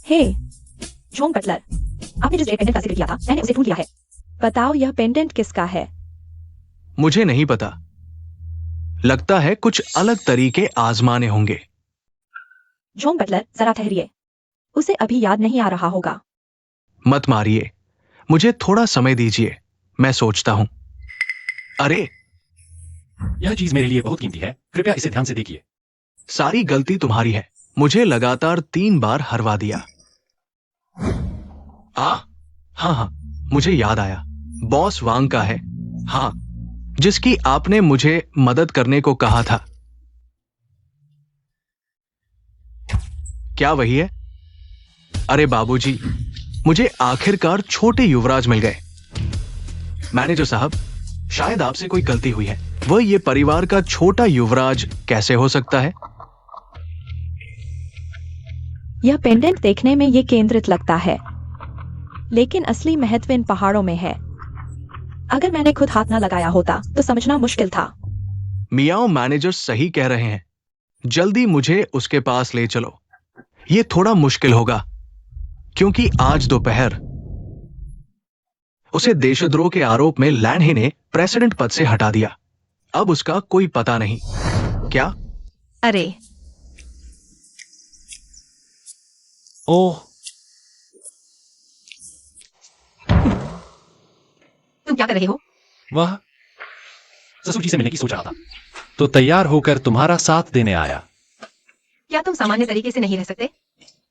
हे जॉन बटलर, आपने जिस रेड पेंडेंट का जिक्र किया था, मैंने उसे ढूंढ लिया है। बताओ यह पेंडेंट किसका है? मुझे नहीं पता। लगता है कुछ अलग तरीके आजमाने होंगे। जॉन बटलर, जरा ठहरिए, उसे अभी याद नहीं आ रहा होगा। मत मारिए, मुझे थोड़ा समय दीजिए, मैं सोचता हूं। अरे, यह चीज मेरे लिए बहुत कीमती है, कृपया इसे ध्यान से देखिए। सारी गलती तुम्हारी है। मुझे लगातार 3 बार हरवा दिया। हाँ, मुझे याद आया। बॉस वांग का है। हाँ, जिसकी आपने मुझे मदद करने को कहा था। क्या वही है? अरे बाबूजी, मुझे आखिरकार छोटे युवराज मिल गए। मैनेजर साहब, शायद आपसे कोई गलती हुई है। वह ये परिवार का छोटा युवराज कैसे हो सकता है? यह पेंडेंट देखने में ये केंद्रित लगता है, लेकिन असली महत्व इन पहाड़ों में है। अगर मैंने खुद हाथ ना लगाया होता तो समझना मुश्किल था। मियाओ मैनेजर सही कह रहे हैं। जल्दी मुझे उसके पास ले चलो। ये थोड़ा मुश्किल होगा, क्योंकि आज दोपहर उसे देशद्रोह के आरोप में लैनहे ने प्रेसिडेंट पद से हटा दिया। अब उसका कोई पता नहीं। क्या? अरे ओह, तुम क्या कर रहे हो? वह ससुर जी से मिलने की सोच रहा था, तो तैयार होकर तुम्हारा साथ देने आया। क्या तुम सामान्य तरीके से नहीं रह सकते?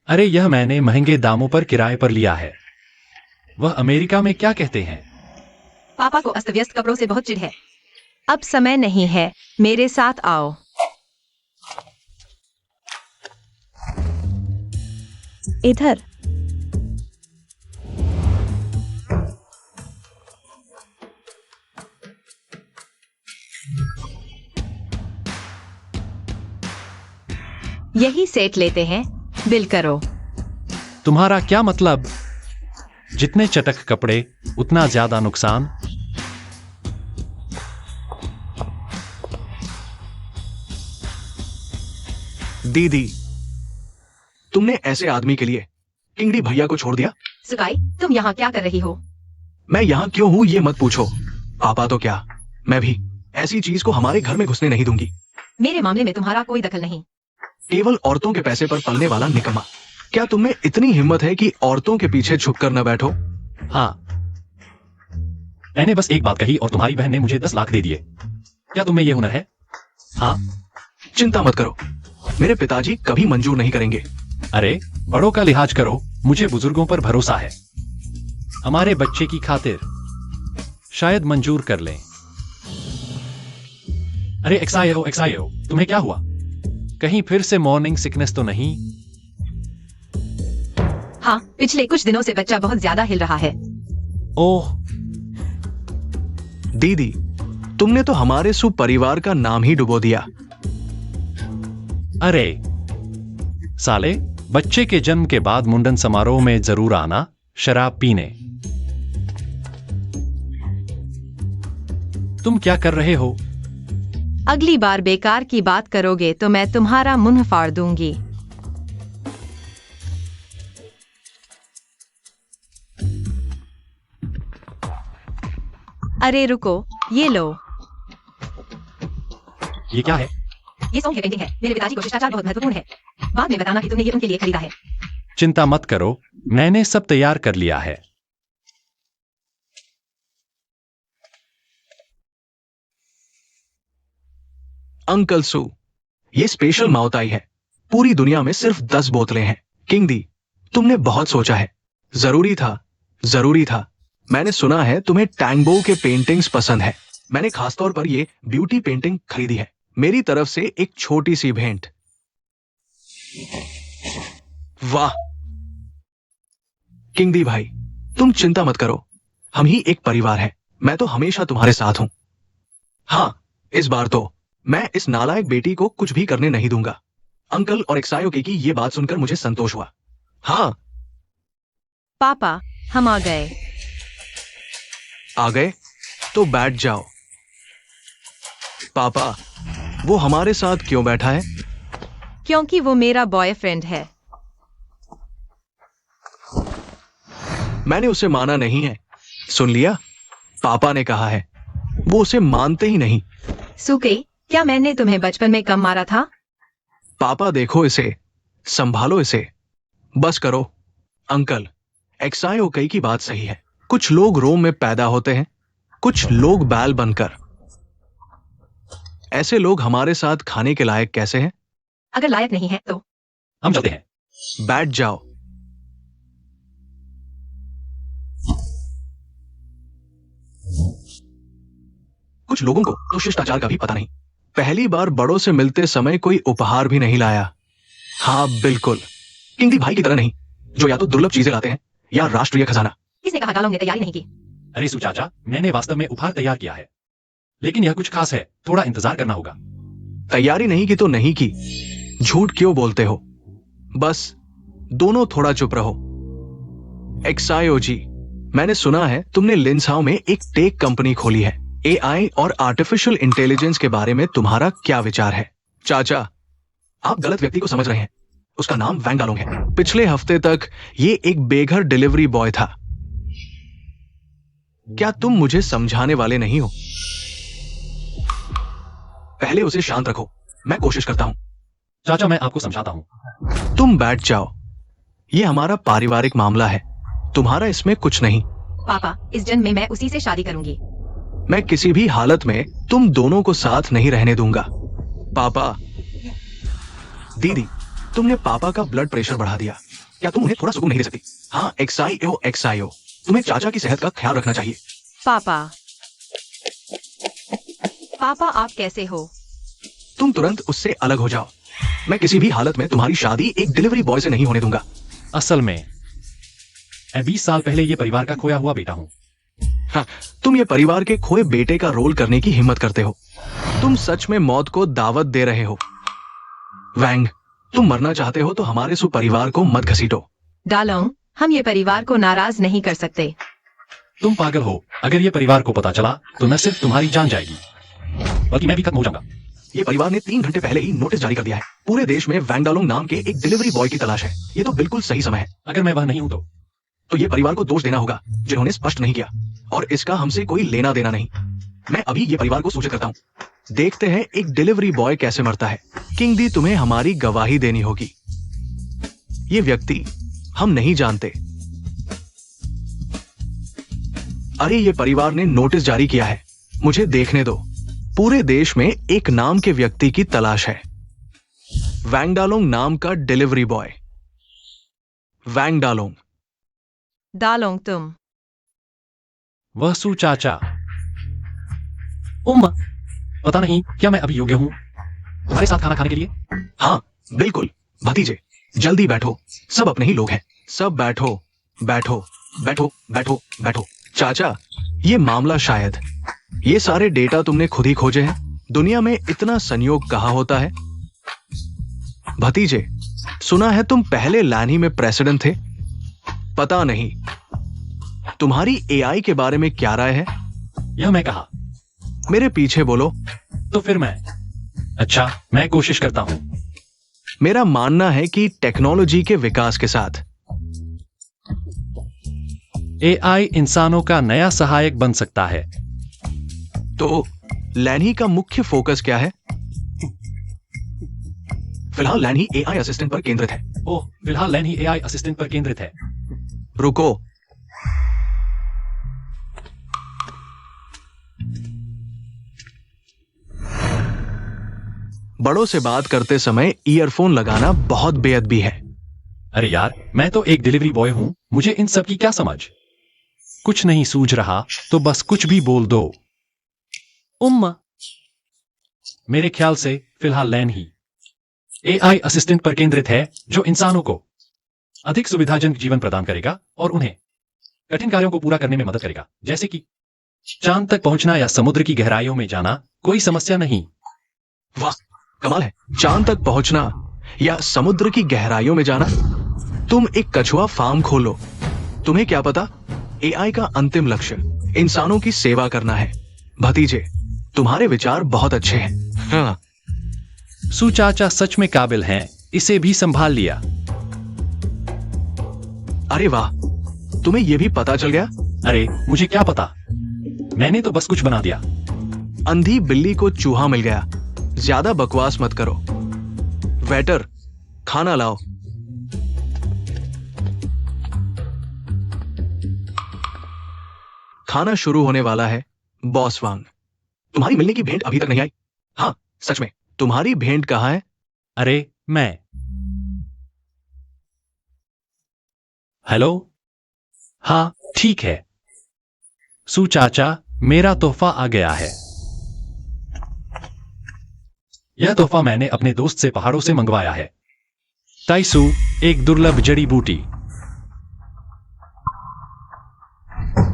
अरे, यह मैंने महंगे दामों पर किराए पर लिया है। वह अमेरिका में क्या कहते हैं? पापा को अस्त व्यस्त कपड़ों से बहुत चिढ़ है। अब समय नहीं है, मेरे साथ आओ। इधर यही सेट लेते हैं, बिल करो। तुम्हारा क्या मतलब? जितने चटक कपड़े उतना ज्यादा नुकसान। दीदी, तुमने ऐसे आदमी के लिए किंगडी भैया को छोड़ दिया? सुकाई, तुम यहाँ क्या कर रही हो? मैं यहाँ क्यों हूं ये मत पूछो। पापा तो क्या, मैं भी ऐसी चीज को हमारे घर में घुसने नहीं दूंगी। मेरे मामले में तुम्हारा कोई दखल नहीं। केवल औरतों के पैसे पर पलने वाला निकम्मा। क्या तुम में इतनी हिम्मत है कि औरतों के पीछे छुपकर न बैठो? हाँ, मैंने बस एक बात कही और तुम्हारी बहन ने मुझे 10 लाख दे दिए। क्या तुम में ये हुनर है? हाँ। चिंता मत करो, मेरे पिताजी कभी मंजूर नहीं करेंगे। अरे बड़ों का लिहाज करो, मुझे बुजुर्गों पर भरोसा है। हमारे बच्चे की खातिर शायद मंजूर कर लें। अरे एक्सायो, तुम्हें क्या हुआ? कहीं फिर से मॉर्निंग सिकनेस तो नहीं? हाँ, पिछले कुछ दिनों से बच्चा बहुत ज्यादा हिल रहा है। ओह, दीदी, तुमने तो हमारे सुपरिवार का नाम ही डुबो दिया। अरे साले, बच्चे के जन्म के बाद मुंडन समारोह में जरूर आना शराब पीने। तुम क्या कर रहे हो? अगली बार बेकार की बात करोगे तो मैं तुम्हारा मुंह फाड़ दूंगी। अरे रुको, ये लो। ये क्या है? ये सॉन्ग पेंटिंग है। मेरे पिताजी को शिष्टाचार बहुत महत्वपूर्ण है। बाद में बताना कि तुमने ये उनके लिए खरीदा है। चिंता मत करो, मैंने सब तैयार कर लिया है। अंकल सू, ये स्पेशल माउताई है। पूरी दुनिया में सिर्फ 10 बोतलें हैं। किंग दी, तुमने बहुत सोचा है। जरूरी था। मैंने सुना है तुम्हें टैंगबो के पेंटिंग्स पसंद है। मैंने खासतौर पर ये ब्यूटी पेंटिंग खरीदी है। मेरी तरफ से एक छोटी सी भेंट। वाह किंग दी भाई, तुम चिंता मत करो, हम ही एक परिवार हैं। मैं तो हमेशा तुम्हारे साथ हूं। हाँ, इस बार तो मैं इस नालायक बेटी को कुछ भी करने नहीं दूंगा। अंकल और एक्सायोके की ये बात सुनकर मुझे संतोष हुआ। हाँ। पापा, हम आ गए। आ गए तो बैठ जाओ। पापा, वो हमारे साथ क्यों बैठा है? क्योंकि वो मेरा बॉयफ्रेंड है। मैंने उसे माना नहीं है। सुन लिया, पापा ने कहा है। वो उसे मानते ही नहीं। सुके, क्या मैंने तुम्हें बचपन में कम मारा था? पापा देखो इसे, संभालो इसे। बस करो। अंकल, एक्सायोके की बात सही है। कुछ लोग रोम में पैदा होते हैं, कुछ लोग बैल बनकर। ऐसे लोग हमारे साथ खाने के लायक कैसे हैं? अगर लायक नहीं है तो हम चलते हैं। बैठ जाओ। कुछ लोगों को तो शिष्टाचार का भी पता नहीं। पहली बार बड़ों से मिलते समय कोई उपहार भी नहीं लाया। हाँ बिल्कुल, किंग भाई की तरह नहीं, जो या तो दुर्लभ चीजें लाते हैं या राष्ट्रीय खजाना। किसने कहा गालों ने तैयारी नहीं की? अरे सुचाचा, मैंने वास्तव में उपहार तैयार किया है, लेकिन यह कुछ खास है। थोड़ा इंतजार करना होगा। तैयारी नहीं की तो नहीं की, झूठ क्यों बोलते हो? बस दोनों थोड़ा चुप रहो। एक्सायो जी, मैंने सुना है तुमने लिंसाओ में एक टेक कंपनी खोली है। एआई और आर्टिफिशियल इंटेलिजेंस के बारे में तुम्हारा क्या विचार है? चाचा, आप गलत व्यक्ति को समझ रहे हैं। उसका नाम वैंग डालोंग है। पिछले हफ्ते तक ये एक बेघर डिलीवरी बॉय था। क्या तुम मुझे समझाने वाले नहीं हो? पहले उसे शांत रखो, मैं कोशिश करता हूं। चाचा, मैं आपको समझाता हूं। तुम बैठ जाओ। ये हमारा पारिवारिक मामला है, तुम्हारा इसमें कुछ नहीं। पापा, इस जन्म में मैं उसी से शादी करूंगी। मैं किसी भी हालत में तुम दोनों को साथ नहीं रहने दूंगा। पापा, दीदी, तुमने पापा का ब्लड प्रेशर बढ़ा दिया। क्या तुम उन्हें थोड़ा सुकून नहीं दे सकती? हाँ, एक्सायो, तुम्हें चाचा की सेहत का ख्याल रखना चाहिए। पापा, आप कैसे हो? तुम तुरंत उससे अलग हो जाओ। मैं किसी भी हालत में तुम्हारी शादी एक डिलीवरी बॉय से नहीं होने दूंगा। असल में मैं 20 साल पहले ये परिवार का खोया हुआ बेटा हूं। हाँ, तुम ये परिवार के खोए बेटे का रोल करने की हिम्मत करते हो। तुम सच में मौत को दावत दे रहे हो। वैंग, तुम मरना चाहते हो तो हमारे सुपरिवार को मत घसीटो। डालोंग, हम ये परिवार को नाराज नहीं कर सकते। तुम पागल हो। अगर ये परिवार को पता चला तो न सिर्फ तुम्हारी जान जाएगी, बल्कि मैं भी खत्म हो जाऊंगा। ये परिवार ने 3 घंटे पहले ही नोटिस जारी कर दिया है। पूरे देश में वैंग डालोंग नाम के एक डिलीवरी बॉय की तलाश है। ये तो बिल्कुल सही समय है। अगर मैं वह नहीं हूं तो ये परिवार को दोष देना होगा जिन्होंने स्पष्ट नहीं किया, और इसका हमसे कोई लेना देना नहीं। मैं अभी ये परिवार को सूचित करता हूं। देखते हैं एक डिलीवरी बॉय कैसे मरता है। किंग दी, तुम्हें हमारी गवाही देनी होगी। ये व्यक्ति हम नहीं जानते। अरे ये परिवार ने नोटिस जारी किया है, मुझे देखने दो। पूरे देश में एक नाम के व्यक्ति की तलाश है, वैंगडालोंग नाम का डिलीवरी बॉय। वैंगडालोंग। दालोंग तुम। वह सू चाचा। उम्मा, पता नहीं क्या मैं अभी योग्य हूं तुम्हारे साथ खाना खाने के लिए? हाँ बिल्कुल भतीजे, जल्दी बैठो, सब अपने ही लोग हैं। सब बैठो बैठो बैठो बैठो बैठो। चाचा, ये मामला शायद, ये सारे डेटा तुमने खुद ही खोजे हैं? दुनिया में इतना संयोग कहाँ होता है? भतीजे, सुना है तुम पहले लैनी में प्रेसिडेंट थे। पता नहीं तुम्हारी एआई के बारे में क्या राय है? यह मैं कहा। मेरे पीछे बोलो। तो फिर मैं, अच्छा मैं कोशिश करता हूं। मेरा मानना है कि टेक्नोलॉजी के विकास के साथ एआई इंसानों का नया सहायक बन सकता है। तो लैनी का मुख्य फोकस क्या है? फिलहाल लैनी एआई असिस्टेंट पर केंद्रित है। ओह, फिलहाल लैन ही एआई असिस्टेंट पर केंद्रित है। रुको, बड़ों से बात करते समय ईयरफोन लगाना बहुत बेअदबी है। अरे यार, मैं तो एक डिलीवरी बॉय हूं, मुझे इन सब की क्या समझ? कुछ नहीं सूझ रहा तो बस कुछ भी बोल दो। उम्मा, मेरे ख्याल से फिलहाल लैन ही एआई असिस्टेंट पर केंद्रित है, जो इंसानों को अधिक सुविधाजनक जीवन प्रदान करेगा और उन्हें कठिन कार्यों को पूरा करने में मदद करेगा, जैसे कि चांद तक पहुंचना या समुद्र की गहराइयों में जाना। कोई समस्या नहीं। वाह, कमाल है। चांद तक पहुंचना या समुद्र की गहराइयों में जाना। तुम एक कछुआ फार्म खोलो। तुम्हें क्या पता, एआई का अंतिम लक्ष्य इंसानों की सेवा करना है। भतीजे, तुम्हारे विचार बहुत अच्छे हैं। हाँ। सू चाचा सच में काबिल हैं, इसे भी संभाल लिया। अरे वाह, तुम्हें यह भी पता चल गया? अरे मुझे क्या पता, मैंने तो बस कुछ बना दिया। अंधी बिल्ली को चूहा मिल गया। ज्यादा बकवास मत करो। वेटर, खाना लाओ। खाना शुरू होने वाला है। बॉस वांग, तुम्हारी मिलने की भेंट अभी तक नहीं आई। हाँ सच में, तुम्हारी भेंट कहाँ है? अरे मैं, हेलो, हाँ ठीक है। सू चाचा, मेरा तोहफा आ गया है। यह तोहफा मैंने अपने दोस्त से पहाड़ों से मंगवाया है। ताइसू, एक दुर्लभ जड़ी बूटी।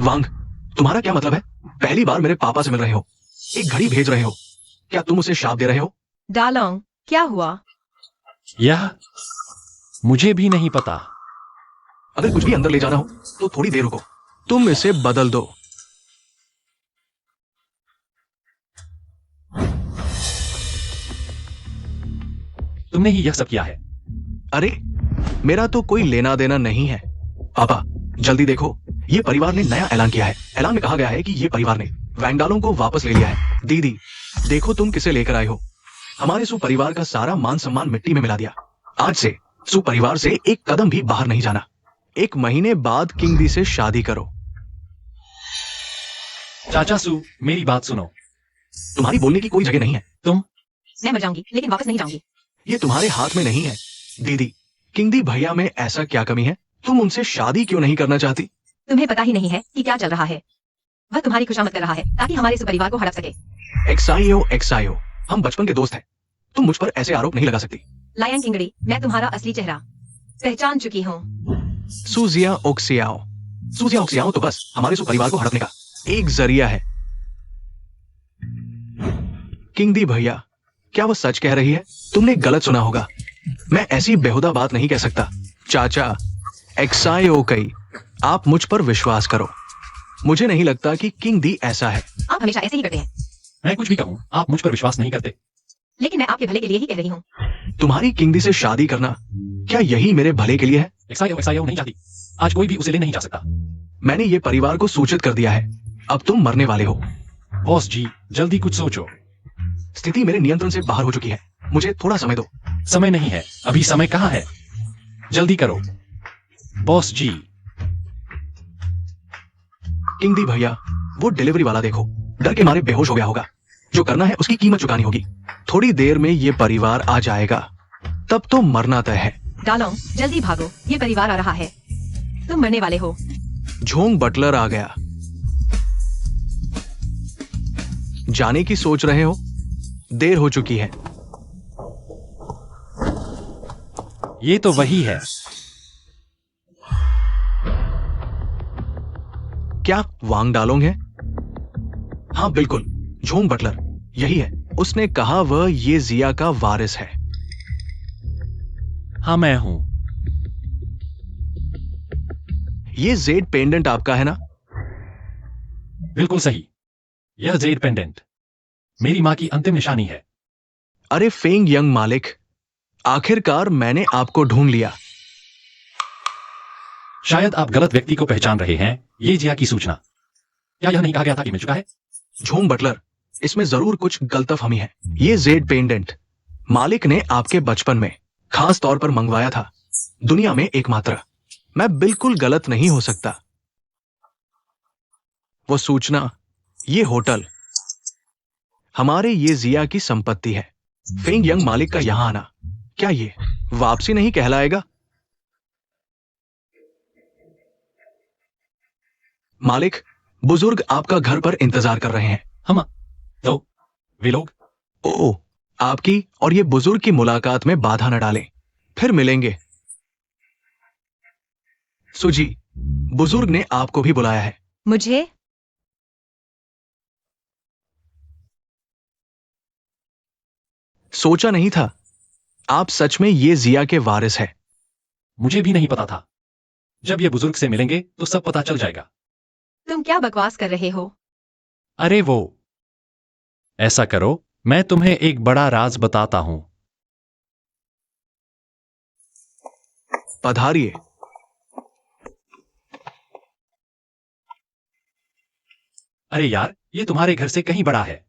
वांग, तुम्हारा क्या मतलब है? पहली बार मेरे पापा से मिल रहे हो, एक घड़ी भेज रहे हो। क्या तुम उसे शाप दे रहे हो? दालोंग, क्या हुआ? यह मुझे भी नहीं पता। अगर कुछ भी अंदर ले जाना हो तो थोड़ी देर रुको। तुम इसे बदल दो। तुमने ही यह सब किया है। अरे मेरा तो कोई लेना देना नहीं है। पापा जल्दी देखो, ये परिवार ने नया ऐलान किया है। ऐलान में कहा गया है कि ये परिवार ने वैंगडालों को वापस ले लिया है। दीदी देखो, तुम किसे लेकर आए हो। हमारे सु परिवार का सारा मान सम्मान मिट्टी में मिला दिया। आज से सु परिवार से एक कदम भी बाहर नहीं जाना। 1 महीने बाद किंग दी से शादी करो। चाचा सू, मेरी बात सुनो। तुम्हारी बोलने की कोई जगह नहीं है। मैं मर जाऊंगी लेकिन वापस नहीं जाऊंगी। ये तुम्हारे हाथ में नहीं है। दीदी, किंग दी भैया में ऐसा क्या कमी है? तुम उनसे शादी क्यों नहीं करना चाहती? तुम्हें पता ही नहीं है कि क्या चल रहा है। वह तुम्हारी खुशामद कर रहा है ताकि हमारे इस परिवार को हड़प सके। एक्साइयो, हम बचपन के दोस्त हैं। तुम मुझ पर ऐसे आरोप नहीं लगा सकती। लायन किंगड़ी, मैं तुम्हारा असली चेहरा पहचान चुकी हूँ। सूजिया ओक्सियाओ तो बस हमारे सु परिवार को हड़पने का एक जरिया है। किंग दी भैया, क्या वो सच कह रही है? तुमने गलत सुना होगा। मैं ऐसी बेहुदा बात नहीं कह सकता। चाचा, एक्साइओ कई, आप मुझ पर विश्वास करो। मुझे नहीं लगता कि किंग दी ऐसा है। आप हमेशा ऐसे ही करते हैं। मैं कुछ भी कहूं, आप मुझ पर विश्वास नहीं करते। लेकिन मैं आपके भले के लिए ही कह रही हूँ। तुम्हारी किंग दी से शादी करना, क्या यही मेरे भले के लिए है? एक्साइओ नहीं चाहती। आज कोई भी उसे ले नहीं जा सकता। मैंने ये परिवार को सूचित कर दिया है। अब तुम मरने वाले हो। बॉस जी, जल्दी कुछ सोचो। स्थिति मेरे नियंत्रण से बाहर हो चुकी है। मुझे थोड़ा समय दो। समय नहीं है, अभी समय कहाँ है? जल्दी करो बॉस जी। किंग दी भैया, वो डिलीवरी वाला देखो, डर के मारे बेहोश हो गया होगा। जो करना है उसकी कीमत चुकानी होगी। थोड़ी देर में ये परिवार आ जाएगा, तब तो मरना तय है। डालोंग, जल्दी भागो, ये परिवार आ रहा है। तुम मरने वाले हो। झोंग बटलर आ गया। जाने की सोच रहे हो? देर हो चुकी है। ये तो वही है। क्या वांग डालोंग है? हाँ बिल्कुल, झोंग बटलर यही है। उसने कहा वह ये जिया का वारिस है। हाँ, मैं हूं। ये जेड पेंडेंट आपका है ना? बिल्कुल सही। यह जेड पेंडेंट मेरी मां की अंतिम निशानी है। अरे फेंग यंग मालिक, आखिरकार मैंने आपको ढूंढ लिया। शायद आप गलत व्यक्ति को पहचान रहे हैं। ये जिया की सूचना। क्या यह नहीं कहा गया था कि मिल चुका है? झोंग बटलर, इसमें जरूर कुछ गलतफहमी है। ये जेड पेंडेंट मालिक ने आपके बचपन में खास तौर पर मंगवाया था, दुनिया में एकमात्र। मैं बिल्कुल गलत नहीं हो सकता। वो सूचना, ये होटल, हमारे ये जिया की संपत्ति है। फेंग यंग मालिक का यहां आना, क्या ये वापसी नहीं कहलाएगा? मालिक, बुजुर्ग आपका घर पर इंतजार कर रहे हैं। हम तो वे लोग। ओ, आपकी और ये बुजुर्ग की मुलाकात में बाधा न डालें, फिर मिलेंगे। सुजी, बुजुर्ग ने आपको भी बुलाया है। मुझे? सोचा नहीं था आप सच में ये जिया के वारिस है। मुझे भी नहीं पता था। जब ये बुजुर्ग से मिलेंगे तो सब पता चल जाएगा। तुम क्या बकवास कर रहे हो? अरे वो, ऐसा करो, मैं तुम्हें एक बड़ा राज बताता हूं। पधारिए। अरे यार, ये तुम्हारे घर से कहीं बड़ा है।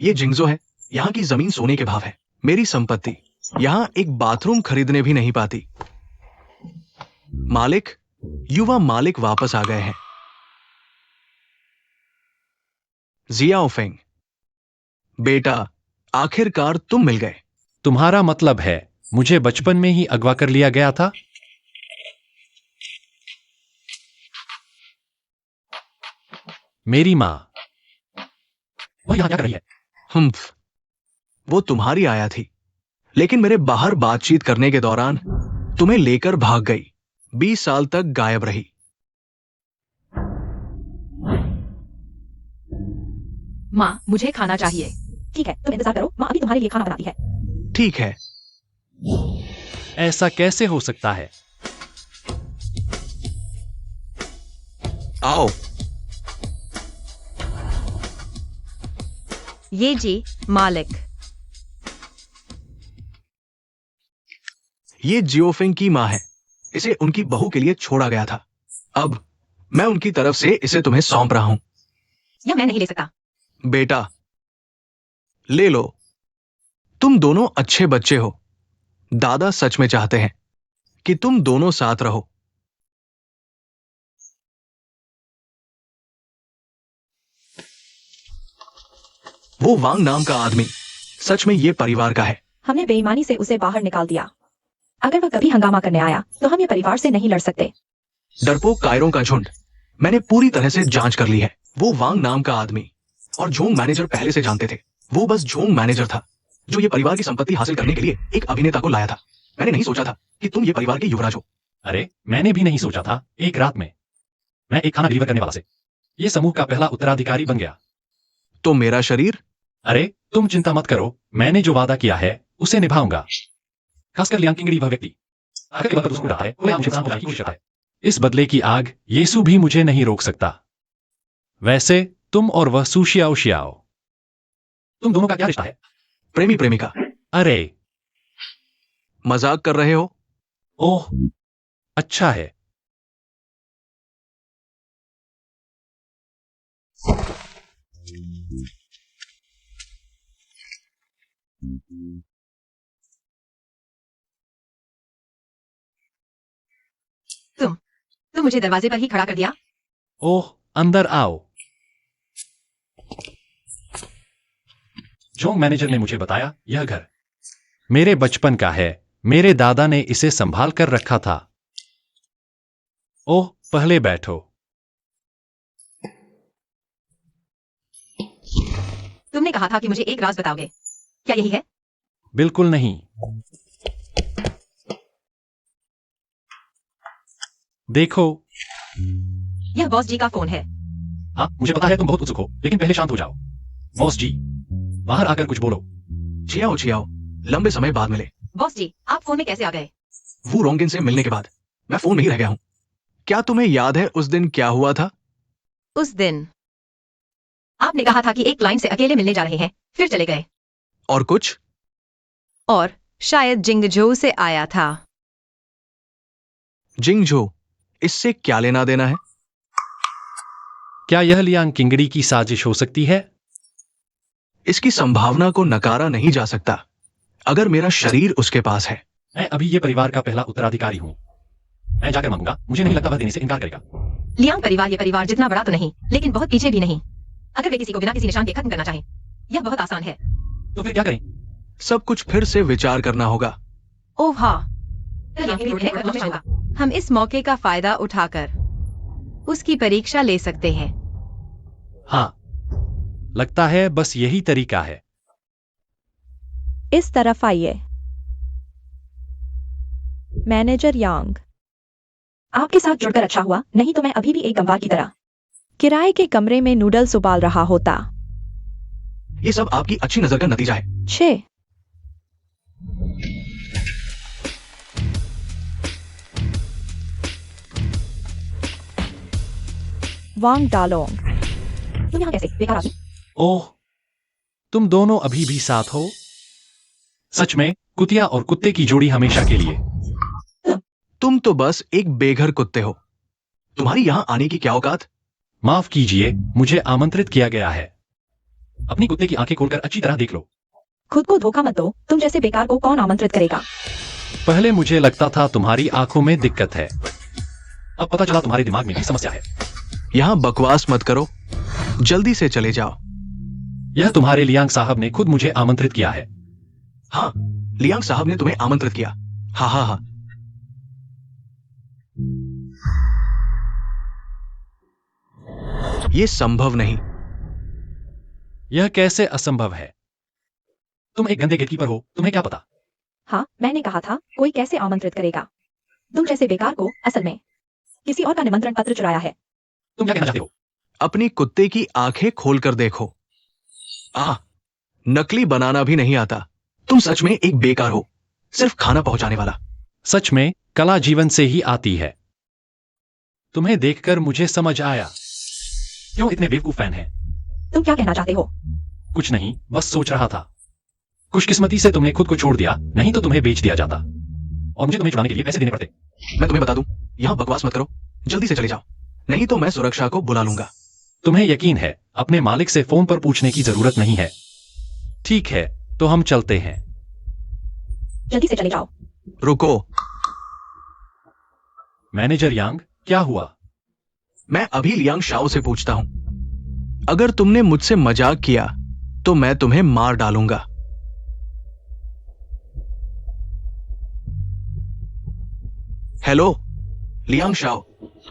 ये जिंगजो है। यहाँ की जमीन सोने के भाव है। मेरी संपत्ति यहाँ एक बाथरूम खरीदने भी नहीं पाती। मालिक, युवा मालिक वापस आ गए हैं। जिया फेंग, बेटा, आखिरकार तुम मिल गए। तुम्हारा मतलब है मुझे बचपन में ही अगवा कर लिया गया था? मेरी मां, वह यहां क्या कर रही है? हम्फ, वो तुम्हारी आया थी, लेकिन मेरे बाहर बातचीत करने के दौरान तुम्हें लेकर भाग गई। 20 साल तक गायब रही। माँ, मुझे खाना चाहिए। ठीक है, तुम इंतजार करो, माँ अभी तुम्हारे लिए खाना बनाती है। ठीक है। ऐसा कैसे हो सकता है? आओ। ये जी, मालिक। ये जियोफिंग की मां है। इसे उनकी बहू के लिए छोड़ा गया था। अब मैं उनकी तरफ से इसे तुम्हें सौंप रहा हूं। या मैं नहीं ले सकता। बेटा, ले लो। तुम दोनों अच्छे बच्चे हो। दादा सच में चाहते हैं कि तुम दोनों साथ रहो। वो वांग नाम का आदमी सच में ये परिवार का है। हमने बेईमानी से उसे बाहर निकाल दिया। अगर वह कभी हंगामा करने आया तो हम ये परिवार से नहीं लड़ सकते। डरपोक कायरों का झुंड। मैंने पूरी तरह से जांच कर ली है। वो वांग नाम का आदमी और झोंग मैनेजर पहले से जानते थे। वो बस झोंग मैनेजर था जो ये परिवार की संपत्ति हासिल करने के लिए एक अभिनेता को लाया था। मैंने नहीं सोचा था कि तुम ये परिवार के युवराज हो। अरे, मैंने भी नहीं सोचा था। एक रात में मैं एक खाना डिलीवर करने वाला से ये समूह का पहला उत्तराधिकारी बन गया। तो मेरा शरीर? अरे, तुम चिंता मत करो, मैंने जो वादा किया है उसे निभाऊंगा। खासकर लियांकिंगड़ी वह व्यक्ति आकर के वक्त उसको डाला है, वह मुझे इंसान बनाने की कोशिश करता है। इस बदले की आग यीशु भी मुझे नहीं रोक सकता। वैसे तुम और वह सुशियाओ शियाओ, तुम दोनों का क्या रिश्ता है? प्रेमी प्रेमिका। अरे, मजाक कर रहे हो? ओह, अच्छा है। तुम मुझे दरवाजे पर ही खड़ा कर दिया। ओह, अंदर आओ। जोंग मैनेजर ने मुझे बताया यह घर मेरे बचपन का है। मेरे दादा ने इसे संभाल कर रखा था। ओह, पहले बैठो। तुमने कहा था कि मुझे एक राज बताओगे, क्या यही है? बिल्कुल नहीं। देखो, यह बॉस जी का फोन है। हाँ, मुझे पता है तुम बहुत उत्सुक हो, लेकिन पहले शांत हो जाओ। बॉस जी, बाहर आकर कुछ बोलो। छियाओ छियाओ, लंबे समय बाद मिले। बॉस जी, आप फोन में कैसे आ गए? वो रोंगिन से मिलने के बाद मैं फोन में ही रह गया हूँ। क्या तुम्हें याद है उस दिन क्या हुआ था? उस दिन आपने कहा था कि एक क्लाइंट से अकेले मिलने जा रहे हैं, फिर चले गए। और कुछ? और शायद जिंगझोउ से आया था। जिंगझो, इससे क्या लेना देना है? क्या यह लियांग किंगड़ी की साजिश हो सकती है? इसकी संभावना को नकारा नहीं जा सकता, अगर मेरा शरीर उसके पास है। मैं अभी ये परिवार का पहला उत्तराधिकारी हूँ। मैं जाकर मांगूंगा, मुझे नहीं लगता वह देने से इनकार करेगा। लियांग परिवार ये परिवार जितना बड़ा तो नहीं, लेकिन बहुत पीछे भी नहीं। अगर वे किसी को बिना किसी निशान के खत्म करना चाहें, यह बहुत आसान है। तो फिर क्या करें? सब कुछ फिर से विचार करना होगा। ओह हाँ, लियांग की रोटी है, मैं चाहूंगा। हम इस मौके का फायदा उठाकर उसकी परीक्षा ले सकते हैं। हाँ, लगता है बस यही तरीका है। इस तरफ आइए। मैनेजर यांग, आपके साथ जुड़कर अच्छा हुआ, नहीं तो मैं अभी भी एक गंवार की तरह। किराए के कमरे में नूडल्स उबाल रहा होता। ये सब आपकी अच्छी नजर का नतीजा है। 6 वांग डालोंग, तुम यहाँ कैसे? बेकार आदमी। ओह, तुम दोनों अभी भी साथ हो? सच में, कुतिया और कुत्ते की जोड़ी हमेशा के लिए। तुम तो बस एक बेघर कुत्ते हो। तुम्हारी यहां आने की क्या औकात? माफ कीजिए, मुझे आमंत्रित किया गया है। अपनी कुत्ते की आंखें खोलकर अच्छी तरह देख लो। खुद को धोखा मत दो, तुम जैसे बेकार को कौन आमंत्रित करेगा? पहले मुझे लगता था तुम्हारी आंखों में दिक्कत है, अब पता चला तुम्हारे दिमाग में भी समस्या है। यहां बकवास मत करो, जल्दी से चले जाओ। यह तुम्हारे लियांग साहब ने खुद मुझे आमंत्रित किया है। हाँ, लियांग साहब ने तुम्हें आमंत्रित किया। हाँ हाँ हाँ। ये संभव नहीं। यह कैसे असंभव है? तुम एक गंदे गेटकीपर हो, तुम्हें क्या पता? हाँ, मैंने कहा था कोई कैसे आमंत्रित करेगा। तुम जैसे बेकार को असल में किसी और का निमंत्रण पत्र चुराया है। तुम क्या कहना चाहते हो? अपनी कुत्ते की आंखें खोलकर देखो। नकली बनाना भी नहीं आता। तुम सच में एक बेकार हो, सिर्फ खाना पहुंचाने वाला। सच में, कला जीवन से ही आती है। तुम्हें देखकर मुझे समझ आया क्यों इतने बेवकूफ फैन हैं। तुम क्या कहना चाहते हो? कुछ नहीं, बस सोच रहा था। खुशकिस्मती से तुमने खुद को छोड़ दिया, नहीं तो तुम्हें बेच दिया जाता और मुझे तुम्हें छुड़ाने के लिए पैसे देने पड़ते। मैं तुम्हें बता दूं, यहां बकवास मत करो, जल्दी से चले जाओ, नहीं तो मैं सुरक्षा को बुला लूंगा। तुम्हें यकीन है अपने मालिक से फोन पर पूछने की जरूरत नहीं है। ठीक है, तो हम चलते हैं। जल्दी से चले जाओ। रुको, मैनेजर यांग, क्या हुआ? मैं अभी लियांग शाओ से पूछता हूं। अगर तुमने मुझसे मजाक किया तो मैं तुम्हें मार डालूंगा। हेलो लियांग शाओ,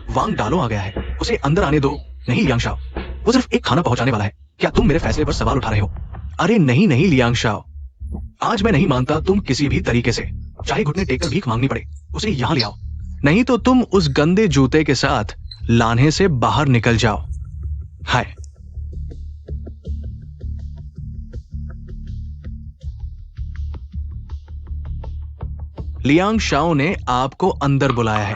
वांग डालो आ गया है, उसे अंदर आने दो। नहीं लियांग शाओ, वो सिर्फ एक खाना पहुंचाने वाला है। क्या तुम मेरे फैसले पर सवाल उठा रहे हो? अरे नहीं नहीं लियांग शाओ, आज मैं नहीं मानता तुम किसी भी तरीके से, चाहे घुटने टेक कर भीख मांगनी पड़े, उसे यहां ले आओ, नहीं तो तुम उस गंदे जूते के साथ लाने से बाहर निकल जाओ। हाय। लियांग शाओ ने आपको अंदर बुलाया है।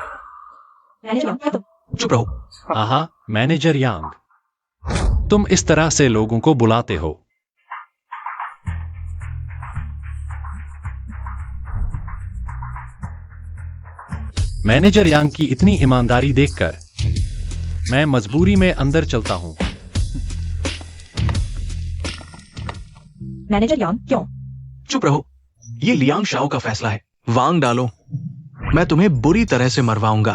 मैनेजर, क्या तुम? चुप रहो। आहा, मैनेजर यांग, तुम इस तरह से लोगों को बुलाते हो? मैनेजर यांग की इतनी ईमानदारी देखकर मैं मजबूरी में अंदर चलता हूं। मैनेजर यांग, क्यों? चुप रहो, ये लियांग शाओ का फैसला है। वांग डालो, मैं तुम्हें बुरी तरह से मरवाऊंगा।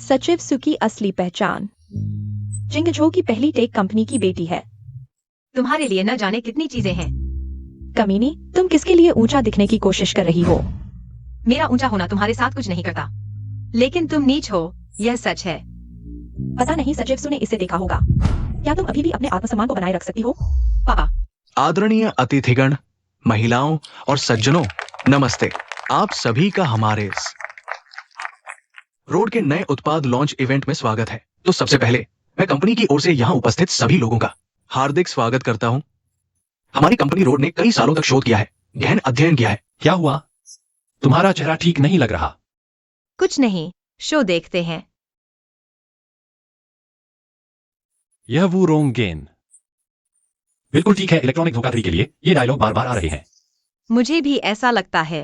सचिव सु की असली पहचान जिंगझो की पहली टेक कंपनी की बेटी है। तुम्हारे लिए न जाने कितनी चीजें हैं। कमीनी, तुम किसके लिए ऊंचा दिखने की कोशिश कर रही हो? मेरा ऊंचा होना तुम्हारे साथ कुछ नहीं करता, लेकिन तुम नीच हो, यह सच है। पता नहीं सचिव सु ने इसे देखा होगा। क्या तुम अभी भी अपने आत्मसम्मान को बनाए रख सकती हो? पापा, आदरणीय अतिथिगण, महिलाओं और सज्जनों, नमस्ते। आप सभी का हमारे इस रोड के नए उत्पाद लॉन्च इवेंट में स्वागत है। तो सबसे पहले मैं कंपनी की ओर से यहां उपस्थित सभी लोगों का हार्दिक स्वागत करता हूं। हमारी कंपनी रोड ने कई सालों तक शोध किया है, गहन अध्ययन किया है। क्या हुआ? तुम्हारा चेहरा ठीक नहीं लग रहा। कुछ नहीं, शो देखते हैं। यह वो रोंग गेन। बिल्कुल ठीक है, इलेक्ट्रॉनिक धोखाधड़ी के लिए ये डायलॉग बार बार आ रहे हैं। मुझे भी ऐसा लगता है।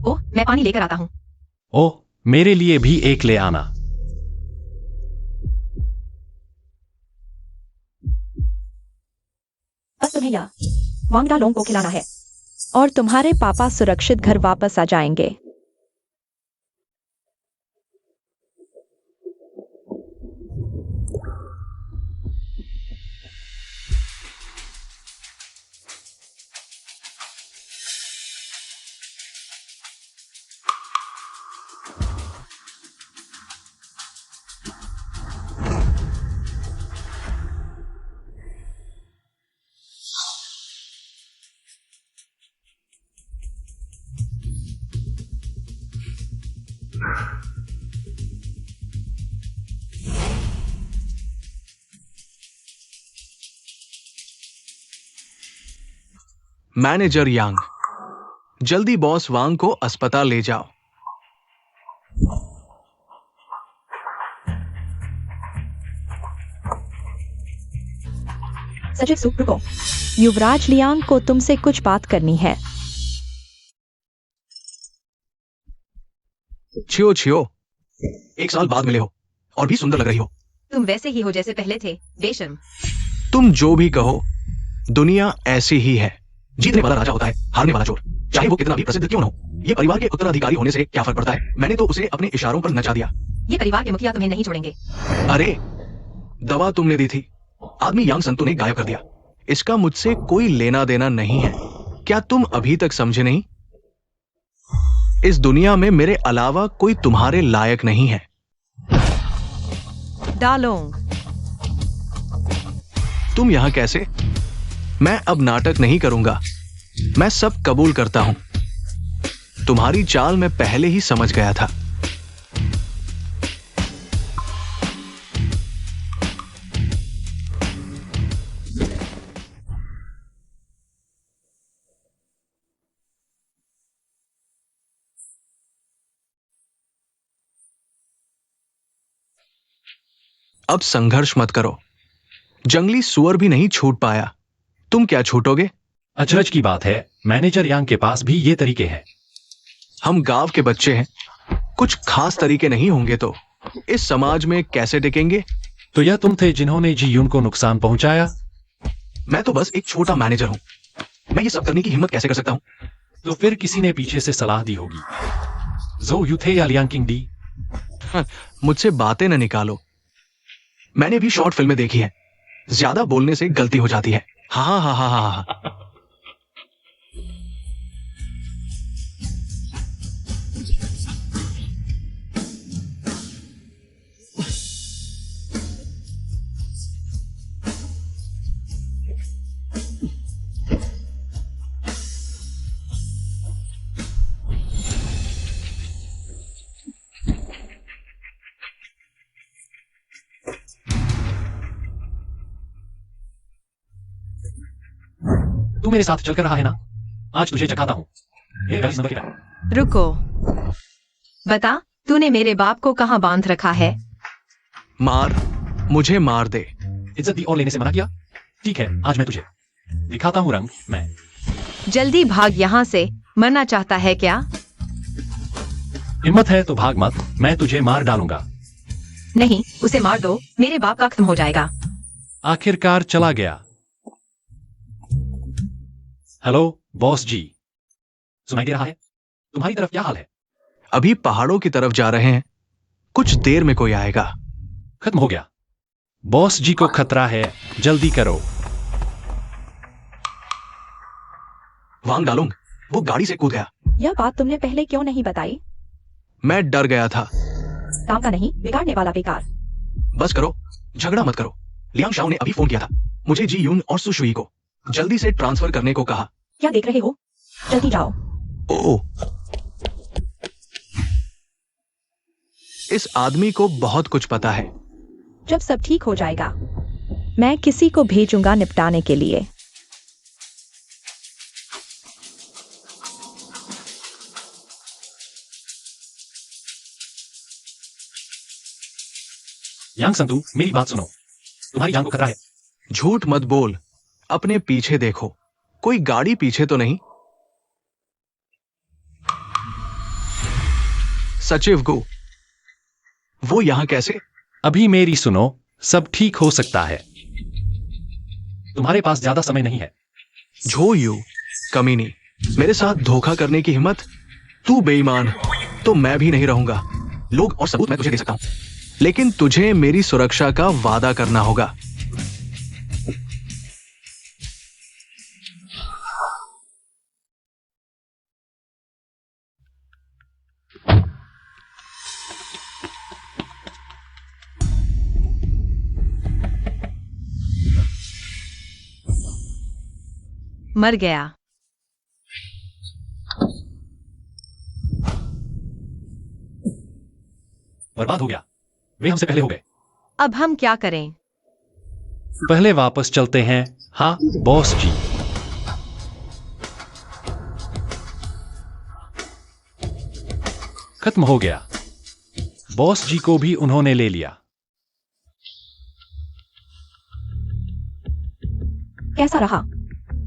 ओह, मैं पानी लेकर आता हूँ। ओह, मेरे लिए भी एक ले आना। बस तुम्हें या वांगडा लोंग को खिलाना है और तुम्हारे पापा सुरक्षित घर वापस आ जाएंगे। मैनेजर यांग, जल्दी बॉस वांग को अस्पताल ले जाओ। सचिव सु, रुको। युवराज लियांग को तुमसे कुछ बात करनी है। छियो छियो, 1 साल बाद मिले हो और भी सुंदर लग रही हो। तुम वैसे ही हो जैसे पहले थे, बेशर्म। तुम जो भी कहो, दुनिया ऐसी ही है। जीतने वाला राजा होता है, हारने वाला चोर, चाहे वो कितना भी प्रसिद्ध क्यों न हो। ये परिवार के उत्तराधिकारी होने से क्या फर्क पड़ता है? मैंने तो उसे अपने इशारों पर नचा दिया। ये परिवार के मुखिया तुम्हें नहीं छोड़ेंगे। अरे, दवा तुमने दी थी, आदमी यांग संतु ने गायब कर दिया। इसका मुझसे कोई लेना देना नहीं है। क्या तुम अभी तक समझे नहीं? इस दुनिया में मेरे अलावा कोई तुम्हारे लायक नहीं है। डालोंग, तुम यहां कैसे? मैं अब नाटक नहीं करूंगा। मैं सब कबूल करता हूं। तुम्हारी चाल मैं पहले ही समझ गया था। अब संघर्ष मत करो। जंगली सुअर भी नहीं छूट पाया, तुम क्या छूटोगे? अचरज की बात है, मैनेजर यांग के पास भी ये तरीके हैं। हम गांव के बच्चे हैं, कुछ खास तरीके नहीं होंगे तो इस समाज में कैसे टिकेंगे? तो यह तुम थे जिन्होंने जी यून को नुकसान पहुंचाया? मैं तो बस एक छोटा मैनेजर हूं। मैं ये सब करने की हिम्मत कैसे कर सकता हूं? तो फिर किसी ने पीछे से सलाह दी होगी। जो यू थे या लियांग किंग डी? मुझसे बातें न निकालो। मैंने भी शॉर्ट फिल्में देखी है। ज्यादा बोलने से गलती हो जाती है। हाँ हाँ हाँ हाँ हाँ। तू मेरे साथ चलकर रहा है ना? आज तुझे चखाता हूँ। ये 42 नंबर की पैक। रुको। बता, तूने मेरे बाप को कहाँ बांध रखा है? मार, मुझे मार दे। इज्जत दी और लेने से मना किया? ठीक है, आज मैं तुझे दिखाता हूँ रंग। मैं जल्दी भाग यहाँ से। मरना चाहता है क्या? हिम्मत है तो भाग मत, मैं तुझे मार डालूंगा। नहीं, उसे मार दो, मेरे बाप का खत्म हो जाएगा। आखिरकार चला गया। हेलो बॉस जी, सुनाई दे रहा है? तुम्हारी तरफ क्या हाल है? अभी पहाड़ों की तरफ जा रहे हैं। कुछ देर में कोई आएगा। खत्म हो गया। बॉस जी को खतरा है, जल्दी करो। वांग डालूंग, वो गाड़ी से कूद गया। यह बात तुमने पहले क्यों नहीं बताई? मैं डर गया था। काम का नहीं, बिगाड़ने वाला बेकार। बस करो, झगड़ा मत करो। लियांग शाओ ने अभी फोन किया था मुझे जी यून और सुशुई को जल्दी से ट्रांसफर करने को कहा। क्या देख रहे हो? जल्दी जाओ। ओ, इस आदमी को बहुत कुछ पता है। जब सब ठीक हो जाएगा, मैं किसी को भेजूंगा निपटाने के लिए। यांग संतू, मेरी बात सुनो। तुम्हारी जान को खतरा है। झूठ मत बोल, अपने पीछे देखो, कोई गाड़ी पीछे तो नहीं। सचिव गो, वो यहां कैसे? अभी मेरी सुनो, सब ठीक हो सकता है। तुम्हारे पास ज्यादा समय नहीं है। झो यू कमीनी, मेरे साथ धोखा करने की हिम्मत? तू बेईमान, तो मैं भी नहीं रहूंगा। लोग और सबूत मैं तुझे दे सकता हूं, लेकिन तुझे मेरी सुरक्षा का वादा करना होगा। मर गया। बर्बाद हो गया। वे हमसे पहले हो गए। अब हम क्या करें? पहले वापस चलते हैं। हाँ बॉस जी। खत्म हो गया। बॉस जी को भी उन्होंने ले लिया। कैसा रहा?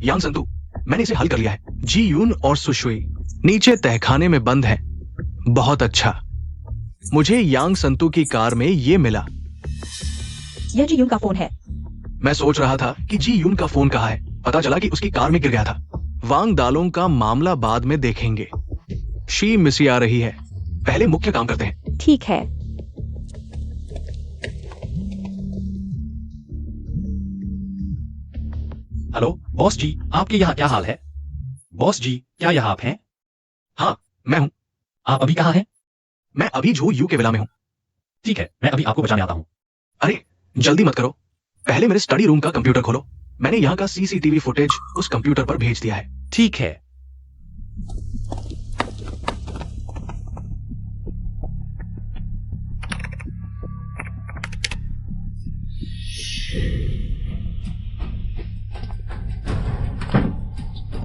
यांग संतु, मैंने इसे हल कर लिया है। जी यून और सुशुई नीचे तहखाने में बंद हैं। बहुत अच्छा। मुझे यांग संतु की कार में ये मिला। यह जी यून का फोन है। मैं सोच रहा था कि जी यून का फोन कहाँ है। पता चला कि उसकी कार में गिर गया था। वांग दालों का मामला बाद में देखेंगे। शी मिसी आ रही है, पहले मुख्य काम करते हैं। ठीक है। हेलो बॉस जी, आपके यहाँ क्या हाल है? बॉस जी, क्या यहाँ आप हैं? हाँ, मैं हूं। आप अभी कहाँ हैं? मैं अभी झो यू के विला में हूं। ठीक है, मैं अभी आपको बचाने आता हूँ। अरे जल्दी मत करो, पहले मेरे स्टडी रूम का कंप्यूटर खोलो। मैंने यहाँ का सीसीटीवी फुटेज उस कंप्यूटर पर भेज दिया है। ठीक है।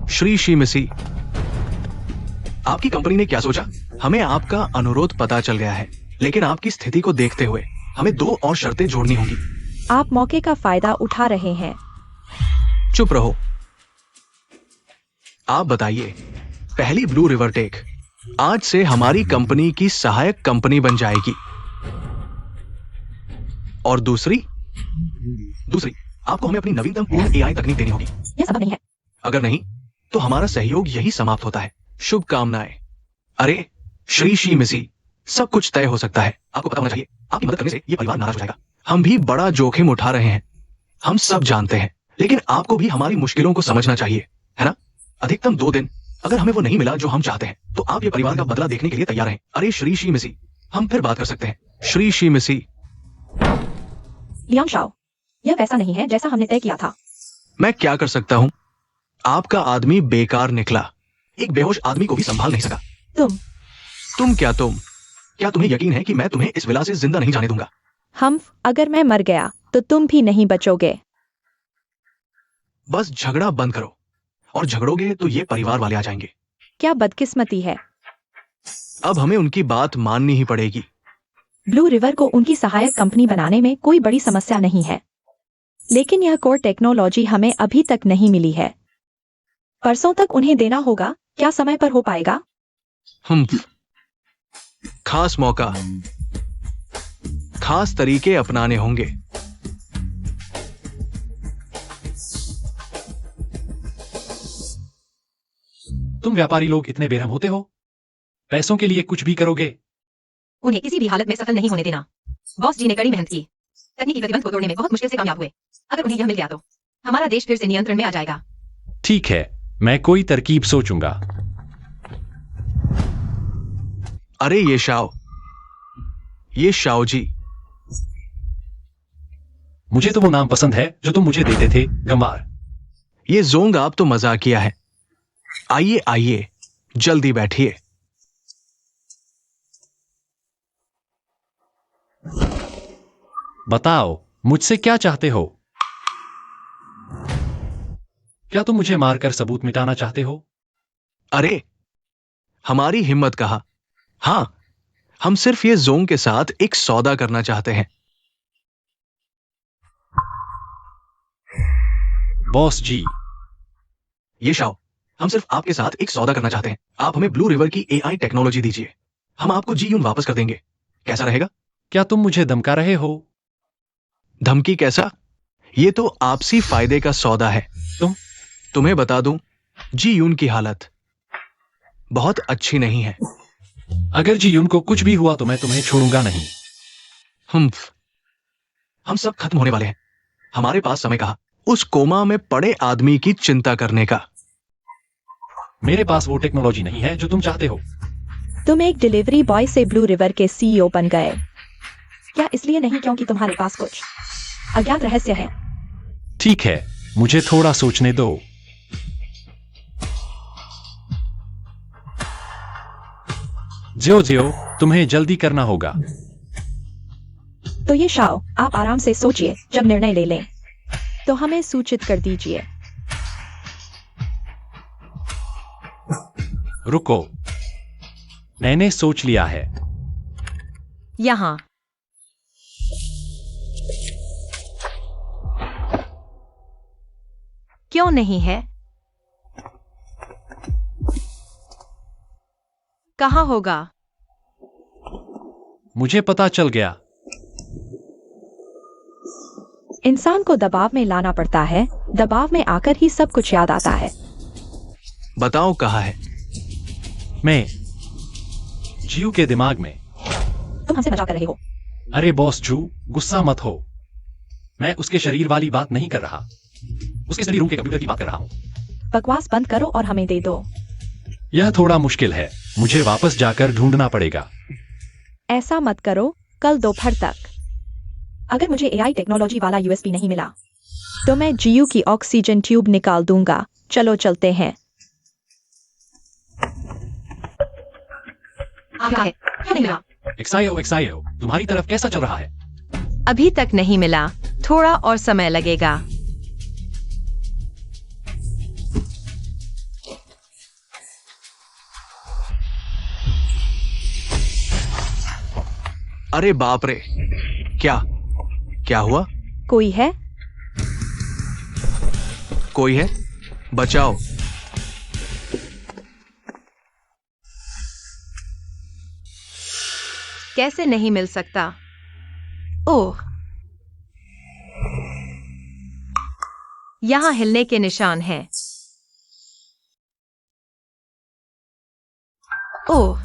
श्री शी मिसी, आपकी कंपनी ने क्या सोचा? हमें आपका अनुरोध पता चल गया है, लेकिन आपकी स्थिति को देखते हुए हमें 2 और शर्तें जोड़नी होंगी। आप मौके का फायदा उठा रहे हैं। चुप रहो। आप बताइए, पहली ब्लू रिवर टेक आज से हमारी कंपनी की सहायक कंपनी बन जाएगी, और दूसरी आपको हमें अपनी नवीनतम पूर्ण एआई तकनीक देनी होगी। यह संभव नहीं है। अगर नहीं तो हमारा सहयोग यही समाप्त होता है। शुभकामनाएं। अरे श्री शी मिसी, सब कुछ तय हो सकता है। आपको पता होना चाहिए, आपकी मदद करने से यह परिवार नाराज हो जाएगा। हम भी बड़ा जोखिम उठा रहे हैं, हम सब जानते हैं, लेकिन आपको भी हमारी मुश्किलों को समझना चाहिए, है ना? अधिकतम 2 दिन। अगर हमें वो नहीं मिला जो हम चाहते हैं, तो आप ये परिवार का बदला देखने के लिए तैयार हैं। अरे श्री शी मिसी, हम फिर बात कर सकते हैं। श्री शी मिसी। लियांग शाओ, यह वैसा नहीं है जैसा हमने तय किया था। मैं क्या कर सकता हूं? आपका आदमी बेकार निकला, एक बेहोश आदमी को भी संभाल नहीं सका। तुम क्या तुम्हें यकीन है कि मैं तुम्हें इस विला से जिंदा नहीं जाने दूंगा? अगर मैं मर गया तो तुम भी नहीं बचोगे। बस झगड़ा बंद करो, और झगड़ोगे तो ये परिवार वाले आ जाएंगे। क्या बदकिस्मती है। अब हमें उनकी बात माननी ही पड़ेगी। ब्लू रिवर को उनकी सहायक कंपनी बनाने में कोई बड़ी समस्या नहीं है, लेकिन यह कोर टेक्नोलॉजी हमें अभी तक नहीं मिली है। परसों तक उन्हें देना होगा। क्या समय पर हो पाएगा? खास मौका, खास तरीके अपनाने होंगे। तुम व्यापारी लोग इतने बेरहम होते हो? पैसों के लिए कुछ भी करोगे? उन्हें किसी भी हालत में सफल नहीं होने देना। बॉस जी ने कड़ी मेहनत की, तकनीकी प्रतिबंध को तोड़ने में बहुत मुश्किल से कामयाब हुए। अगर उन्हें यह मिल गया तो हमारा देश फिर से नियंत्रण में आ जाएगा। ठीक है, मैं कोई तरकीब सोचूंगा। अरे ये शाओ जी। मुझे तो वो नाम पसंद है जो तुम मुझे देते थे, गंवार। ये जोंग आप तो मजाकिया है। आइए आइए, जल्दी बैठिए। बताओ, मुझसे क्या चाहते हो? क्या तुम मुझे मारकर सबूत मिटाना चाहते हो? अरे, हमारी हिम्मत कहा। हाँ, हम सिर्फ ये जोंग के साथ एक सौदा करना चाहते हैं। बॉस जी, ये शाओ, हम सिर्फ आपके साथ एक सौदा करना चाहते हैं। आप हमें ब्लू रिवर की एआई टेक्नोलॉजी दीजिए, हम आपको जी यून वापस कर देंगे। कैसा रहेगा? क्या तुम मुझे धमका रहे हो? धमकी कैसा? ये तो आपसी फायदे का सौदा है। तुम्हें बता दूं, जी यून की हालत बहुत अच्छी नहीं है। अगर जी यून को कुछ भी हुआ तो मैं तुम्हें छोड़ूंगा नहीं। हम सब खत्म होने वाले हैं। हमारे पास समय कहा उस कोमा में पड़े आदमी की चिंता करने का। मेरे पास वो टेक्नोलॉजी नहीं है जो तुम चाहते हो। तुम एक डिलीवरी बॉय से ब्लू रिवर के सीईओ बन गए, क्या इसलिए नहीं क्योंकि तुम्हारे पास कुछ अज्ञात रहस्य है? ठीक है, मुझे थोड़ा सोचने दो। जियो, तुम्हें जल्दी करना होगा। तो ये शाओ, आप आराम से सोचिए, जब निर्णय ले लें तो हमें सूचित कर दीजिए। रुको, मैंने सोच लिया है। यहाँ क्यों नहीं है? कहाँ होगा? मुझे पता चल गया। इंसान को दबाव में लाना पड़ता है, दबाव में आकर ही सब कुछ याद आता है। बताओ कहाँ है? मैं जियो के दिमाग में। तुम हमसे मजाक कर रहे हो? अरे बॉस जू, गुस्सा मत हो। मैं उसके शरीर वाली बात नहीं कर रहा, उसके स्टडी रूम के कंप्यूटर की बात कर रहा हूँ। बकवास बंद करो और हमें दे दो। यह थोड़ा मुश्किल है, मुझे वापस जाकर ढूंढना पड़ेगा। ऐसा मत करो, कल दोपहर तक। अगर मुझे एआई टेक्नोलॉजी वाला यूएसपी नहीं मिला तो मैं जीयू की ऑक्सीजन ट्यूब निकाल दूंगा। चलो चलते हैं। क्यों नहीं मिला? एक्सायो, तुम्हारी तरफ कैसा चल रहा है? अभी तक नहीं मिला, थोड़ा और समय लगेगा। अरे बाप रे, क्या हुआ? कोई है? कोई है? बचाओ। कैसे नहीं मिल सकता? ओह, यहाँ हिलने के निशान हैं। ओह,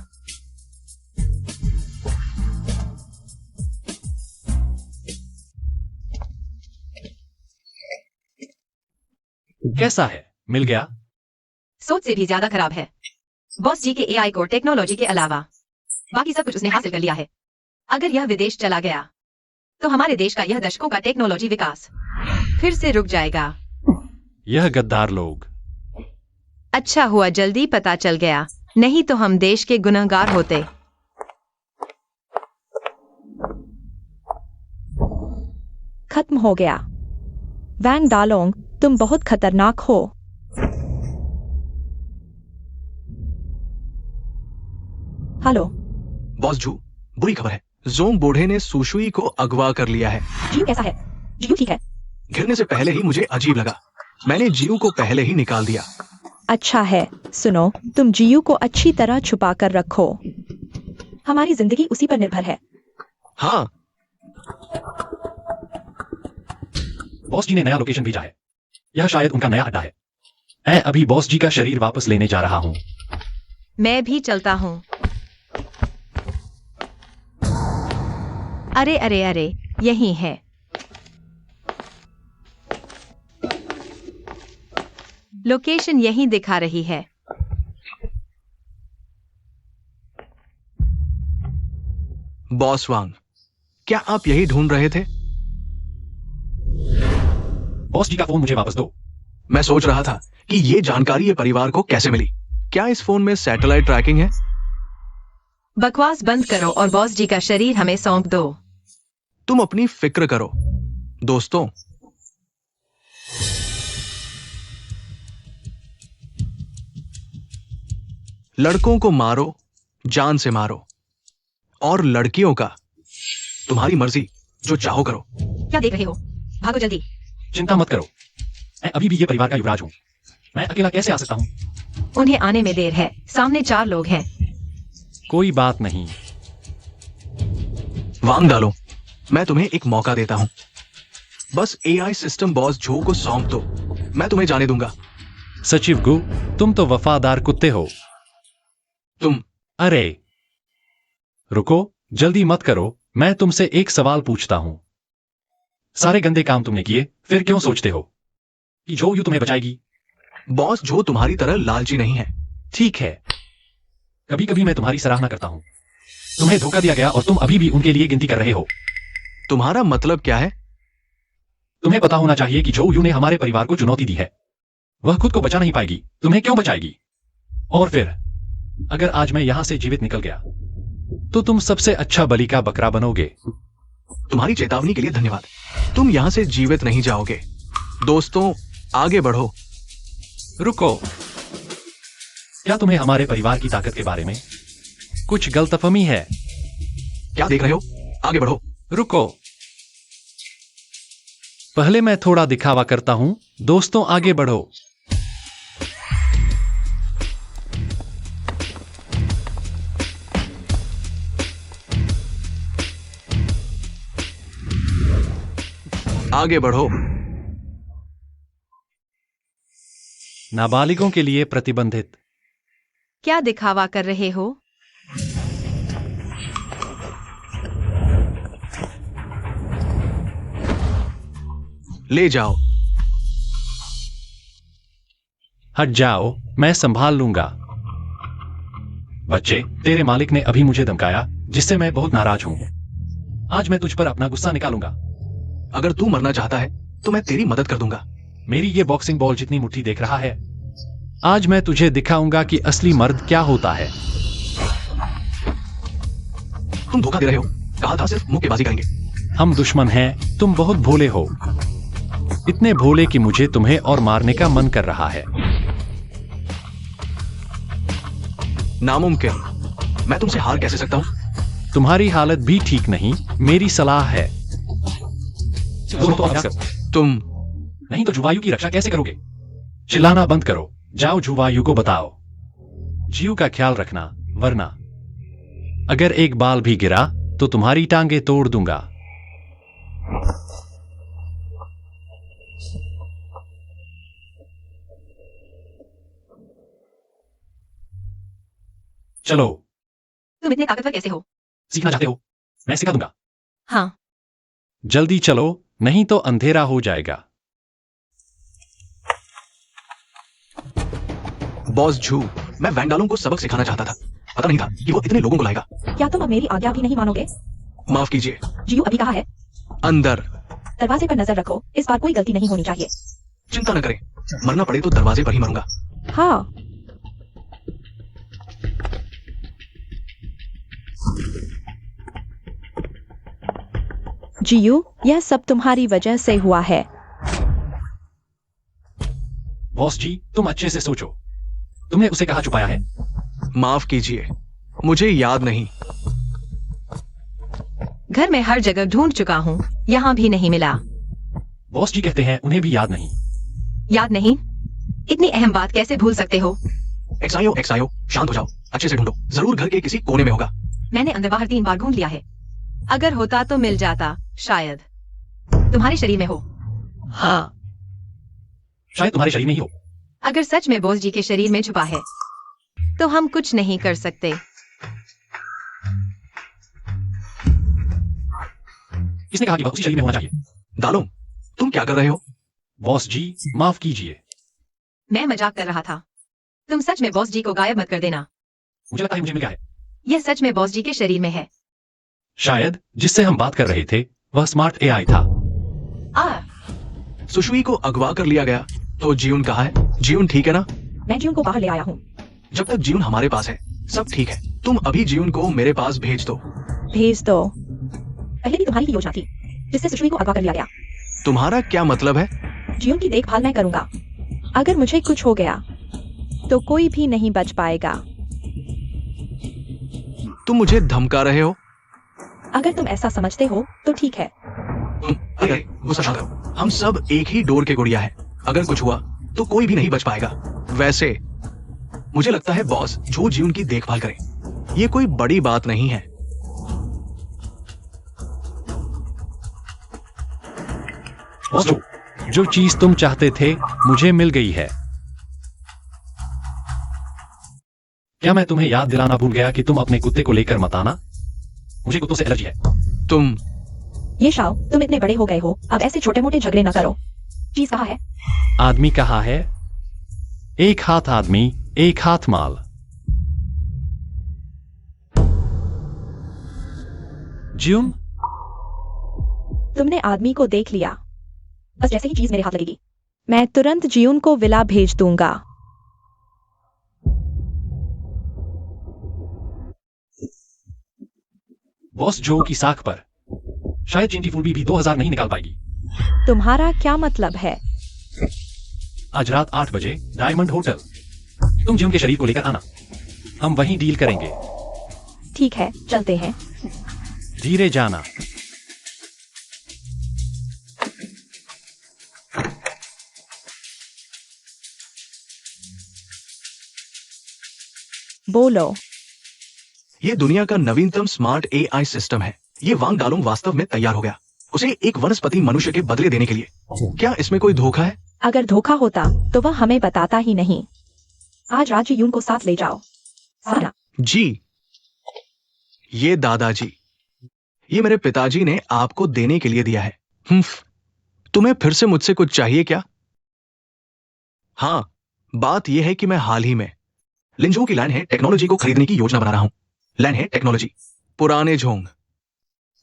कैसा है? मिल गया? सोच से भी ज्यादा खराब है। बॉस जी के एआई को टेक्नोलॉजी के अलावा बाकी सब कुछ उसने हासिल कर लिया है। अगर यह विदेश चला गया तो हमारे देश का यह दशकों का टेक्नोलॉजी विकास फिर से रुक जाएगा। यह गद्दार लोग। अच्छा हुआ जल्दी पता चल गया, नहीं तो हम देश के गुनहगार होते। खत्म हो गया। वैंग डालोंग, तुम बहुत खतरनाक हो। हेलो बॉस जू, बुरी खबर है। जोंग बूढ़े ने सुशुई को अगवा कर लिया है। जीयू कैसा है? जीयू ठीक है? गिरने से पहले ही मुझे अजीब लगा। मैंने जीयू को पहले ही निकाल दिया। अच्छा है, सुनो, तुम जीयू को अच्छी तरह छुपा कर रखो। हमारी जिंदगी उसी पर निर्भर है। हाँ, बॉस जी ने नया लोकेशन भेजा है, यह शायद उनका नया अड्डा है। मैं अभी बॉस जी का शरीर वापस लेने जा रहा हूँ। मैं भी चलता हूँ। अरे अरे अरे, यही है। लोकेशन यही दिखा रही है। बॉस वांग, क्या आप यही ढूंढ रहे थे? बॉस जी का फोन मुझे वापस दो। मैं सोच रहा था कि ये जानकारी ये परिवार को कैसे मिली। क्या इस फोन में सैटेलाइट ट्रैकिंग है? बकवास बंद करो और बॉस जी का शरीर हमें सौंप दो। तुम अपनी फिक्र करो दोस्तों। लड़कों को मारो, जान से मारो, और लड़कियों का तुम्हारी मर्जी, जो चाहो करो। क्या देख रहे हो? भागो जल्दी। चिंता मत करो, मैं अभी भी ये परिवार का युवराज हूँ। मैं अकेला कैसे आ सकता हूँ? उन्हें आने में देर है, सामने 4 लोग हैं। कोई बात नहीं। वांग डालो, मैं तुम्हें एक मौका देता हूं। बस एआई सिस्टम बॉस झो को सौंप दो, मैं तुम्हें जाने दूंगा। सचिव गु, तुम तो वफादार कुत्ते हो। तुम अरे रुको, जल्दी मत करो, मैं तुमसे एक सवाल पूछता हूं। सारे गंदे काम तुमने किए, फिर क्यों सोचते हो कि जो यू तुम्हें बचाएगी? बॉस झो तुम्हारी तरह लालची नहीं है। ठीक है, कभी कभी मैं तुम्हारी सराहना करता हूं। तुम्हें धोखा दिया गया और तुम अभी भी उनके लिए गिनती कर रहे हो। तुम्हारा मतलब क्या है? तुम्हें पता होना चाहिए कि जो यू ने हमारे परिवार को चुनौती दी है, वह खुद को बचा नहीं पाएगी, तुम्हें क्यों बचाएगी? और फिर अगर आज मैं यहां से जीवित निकल गया तो तुम सबसे अच्छा बलि का बकरा बनोगे। तुम्हारी चेतावनी के लिए धन्यवाद। तुम यहां से जीवित नहीं जाओगे। दोस्तों, आगे बढ़ो। रुको, क्या तुम्हें हमारे परिवार की ताकत के बारे में कुछ गलतफहमी है? क्या देख रहे हो? आगे बढ़ो। रुको, पहले मैं थोड़ा दिखावा करता हूं। दोस्तों, आगे बढ़ो। आगे बढ़ो। नाबालिगों के लिए प्रतिबंधित। क्या दिखावा कर रहे हो? ले जाओ। हट जाओ, मैं संभाल लूंगा। बच्चे, तेरे मालिक ने अभी मुझे धमकाया, जिससे मैं बहुत नाराज हूं। आज मैं तुझ पर अपना गुस्सा निकालूंगा। अगर तू मरना चाहता है तो मैं तेरी मदद कर दूंगा। मेरी ये बॉक्सिंग बॉल जितनी मुट्ठी देख रहा है। आज मैं तुझे दिखाऊंगा कि असली मर्द क्या होता है। तुम धोखा दे रहे हो। कहा था सिर्फ मुक्केबाजी करेंगे। हम दुश्मन हैं, तुम बहुत भोले हो। इतने भोले कि मुझे तुम्हें और मारने का मन कर रहा है। नामुमकिन। मैं तुमसे हार कैसे सकता हूं? तुम्हारी हालत भी ठीक नहीं, मेरी सलाह है। तुम नहीं तो जुवायु की रक्षा कैसे करोगे? चिल्लाना बंद करो, जाओ जुवायु को बताओ। जीव का ख्याल रखना, वरना अगर एक बाल भी गिरा तो तुम्हारी टांगे तोड़ दूंगा। चलो। तुम इतने ताकतवर कैसे हो? सीखना चाहते हो? मैं सिखा दूंगा। हाँ। जल्दी चलो, नहीं तो अंधेरा हो जाएगा। बॉस झू, मैं वैंडालों को सबक सिखाना चाहता था। पता नहीं था कि वो इतने लोगों को लाएगा। क्या तुम अब मेरी आज्ञा भी नहीं मानोगे? माफ कीजिए। जियो अभी कहाँ है? अंदर। दरवाजे पर नजर रखो, इस बार कोई गलती नहीं होनी चाहिए। चिंता न करें, मरना पड़े तो दरवाजे पर ही मरूंगा। हाँ। जियो, यह सब तुम्हारी वजह से हुआ है। बॉस जी, तुम अच्छे से सोचो। तुमने उसे कहाँ छुपाया है? माफ कीजिए, मुझे याद नहीं। घर में हर जगह ढूंढ चुका हूँ, यहाँ भी नहीं मिला। बॉस जी कहते हैं उन्हें भी याद नहीं। याद नहीं? इतनी अहम बात कैसे भूल सकते हो? एक्सायो, शांत हो जाओ। अच्छे से ढूंढो, जरूर घर के किसी कोने में होगा। मैंने अंदर बाहर 3 बार ढूंढ लिया है। अगर होता तो मिल जाता, शायद। तुम्हारे शरीर में हो। हाँ। शायद तुम्हारे शरीर में ही हो। अगर सच में बॉस जी के शरीर में छुपा है तो हम कुछ नहीं कर सकते। किसने कहा कि वह उसी शरीर में होना चाहिए? दालों, तुम क्या कर रहे हो? बॉस जी, माफ कीजिए। मैं मजाक कर रहा था। तुम सच में बॉस जी को गायब मत कर देना। मुझे लगता है मुझे मिल गया है। यह सच में बॉस जी के शरीर में है। शायद जिससे हम बात कर रहे थे वह स्मार्ट एआई था। सुशुई को अगवा कर लिया गया। तो जीवन कहाँ है? जीवन ठीक है ना? मैं जीवन को बाहर ले आया हूँ। जब तक जीवन हमारे पास है सब ठीक है। तुम अभी जीवन को मेरे पास भेज दो। भेज दो। पहले भी तुम्हारी ही योजना थी जिससे सुश्री को अगवा कर लिया गया। तुम्हारा क्या मतलब है? जीवन की देखभाल मैं करूंगा। अगर मुझे कुछ हो गया तो कोई भी नहीं बच पाएगा। तुम मुझे धमका रहे हो? अगर तुम ऐसा समझते हो तो ठीक है। अरे गुस्सा शांत करो। हम सब एक ही डोर के गुड़िया हैं। अगर कुछ हुआ तो कोई भी नहीं बच पाएगा। वैसे मुझे लगता है बॉस जो जीवन की देखभाल करे ये कोई बड़ी बात नहीं है। बॉस जो चीज तुम चाहते थे मुझे मिल गई है। क्या मैं तुम्हें याद दिलाना भूल गया कि तुम अपने कुत्ते को लेकर मत आना? मुझे कुत्तों से एलर्जी है। तुम ये शाओ, तुम इतने बड़े हो गए हो, अब ऐसे छोटे मोटे झगड़े न करो। चीज कहाँ है? आदमी कहाँ है? एक हाथ आदमी, एक हाथ माल। ज्यून, तुमने आदमी को देख लिया। बस जैसे ही चीज मेरे हाथ लगेगी मैं तुरंत जीवन को विला भेज दूंगा। बॉस जो की साख पर शायद चिंटी फूल भी 2000 नहीं निकाल पाएगी। तुम्हारा क्या मतलब है? आज रात 8 बजे डायमंड होटल। तुम जीवन के शरीर को लेकर आना, हम वहीं डील करेंगे। ठीक है, चलते हैं। धीरे जाना। बोलो। ये दुनिया का नवीनतम स्मार्ट एआई सिस्टम है। ये वांग डालोंग वास्तव में तैयार हो गया उसे एक वनस्पति मनुष्य के बदले देने के लिए। क्या इसमें कोई धोखा है? अगर धोखा होता तो वह हमें बताता ही नहीं। आज राज्य यून को साथ ले जाओ। सारा। जी, ये दादाजी, ये मेरे पिताजी ने आपको देने के लिए दिया है। तुम्हें फिर से मुझसे कुछ चाहिए क्या? हाँ, बात यह है कि मैं हाल ही में लिंजो की लैंड है टेक्नोलॉजी को खरीदने की योजना बना रहा हूं। लैंड है टेक्नोलॉजी, पुराने झोंग।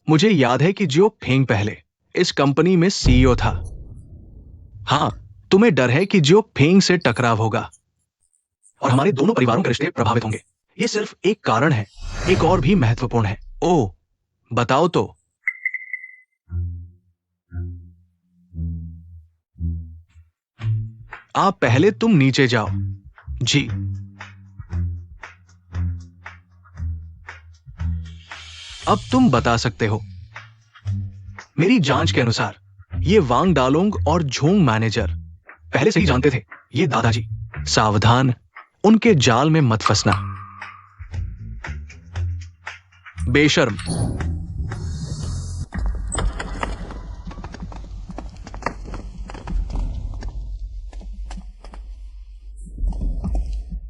मुझे याद है कि जियो फेंग पहले इस कंपनी में सीईओ था। हाँ, तुम्हें डर है कि जियो फेंग से टकराव होगा और हमारे दोनों परिवारों के रिश्ते प्रभावित होंगे। यह सिर्फ एक कारण है, एक और भी महत्वपूर्ण है। ओह, बताओ तो। आप पहले तुम नीचे जाओ। जी, अब तुम बता सकते हो। मेरी जांच के अनुसार ये वांग डालोंग और झोंग मैनेजर पहले से ही जानते थे। ये दादाजी, सावधान, उनके जाल में मत फंसना। बेशर्म।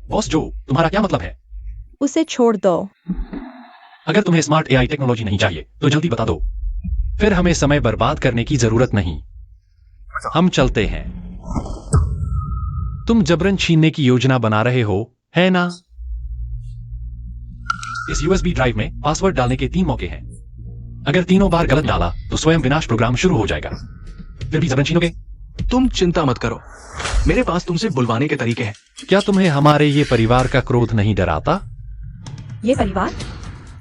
बॉस जो, तुम्हारा क्या मतलब है? उसे छोड़ दो। अगर तुम्हें स्मार्ट एआई टेक्नोलॉजी नहीं चाहिए तो जल्दी बता दो, फिर हमें समय बर्बाद करने की जरूरत नहीं। हम चलते हैं। तुम जबरन छीनने की योजना बना रहे हो, है ना? इस यूएसबी ड्राइव में पासवर्ड डालने के 3 मौके हैं। अगर तीनों बार गलत डाला तो स्वयं विनाश प्रोग्राम शुरू हो जाएगा। फिर भी जबरन छीनोगे? तुम चिंता मत करो, मेरे पास तुमसे बुलवाने के तरीके हैं। क्या तुम्हें हमारे ये परिवार का क्रोध नहीं डराता? ये परिवार?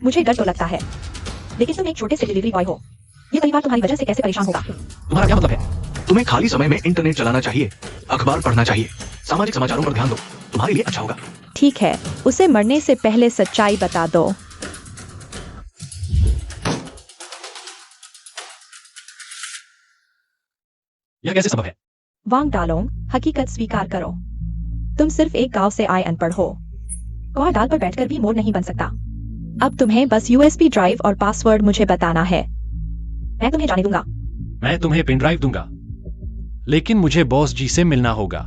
मुझे डर तो लगता है, लेकिन तुम एक छोटे से डिलीवरी बॉय हो। ये परिवार तुम्हारी वजह से कैसे परेशान होगा? तुम्हारा क्या मतलब है? तुम्हें खाली समय में इंटरनेट चलाना चाहिए, अखबार पढ़ना चाहिए, सामाजिक समाचारों पर ध्यान दो, तुम्हारे लिए अच्छा होगा। ठीक है, उसे मरने से पहले सच्चाई बता दो। यह कैसे संभव है? वांग डालोंग, हकीकत स्वीकार करो। तुम सिर्फ एक गांव से आए अनपढ़ हो। कौवा डाल पर बैठकर भी मोर नहीं बन सकता। अब तुम्हें बस यूएसबी ड्राइव और पासवर्ड मुझे बताना है। मैं तुम्हें जाने दूंगा। मैं तुम्हें पेन ड्राइव दूंगा, लेकिन मुझे बॉस जी से मिलना होगा।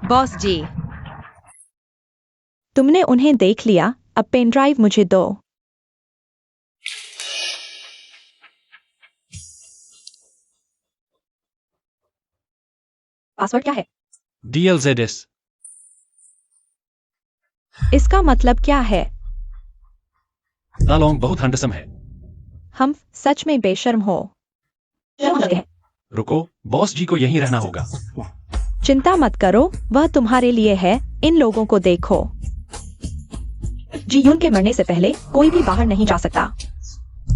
बॉस जी, तुमने उन्हें देख लिया, अब पेन ड्राइव मुझे दो। पासवर्ड क्या है? DLZS। इसका मतलब क्या है? दालोंग बहुत हैंडसम है। हम सच में बेशर्म हो। चलो चलते हैं। रुको, बॉस जी को यहीं रहना होगा। चिंता मत करो, वह तुम्हारे लिए है। इन लोगों को देखो। जी यून के मरने से पहले कोई भी बाहर नहीं जा सकता।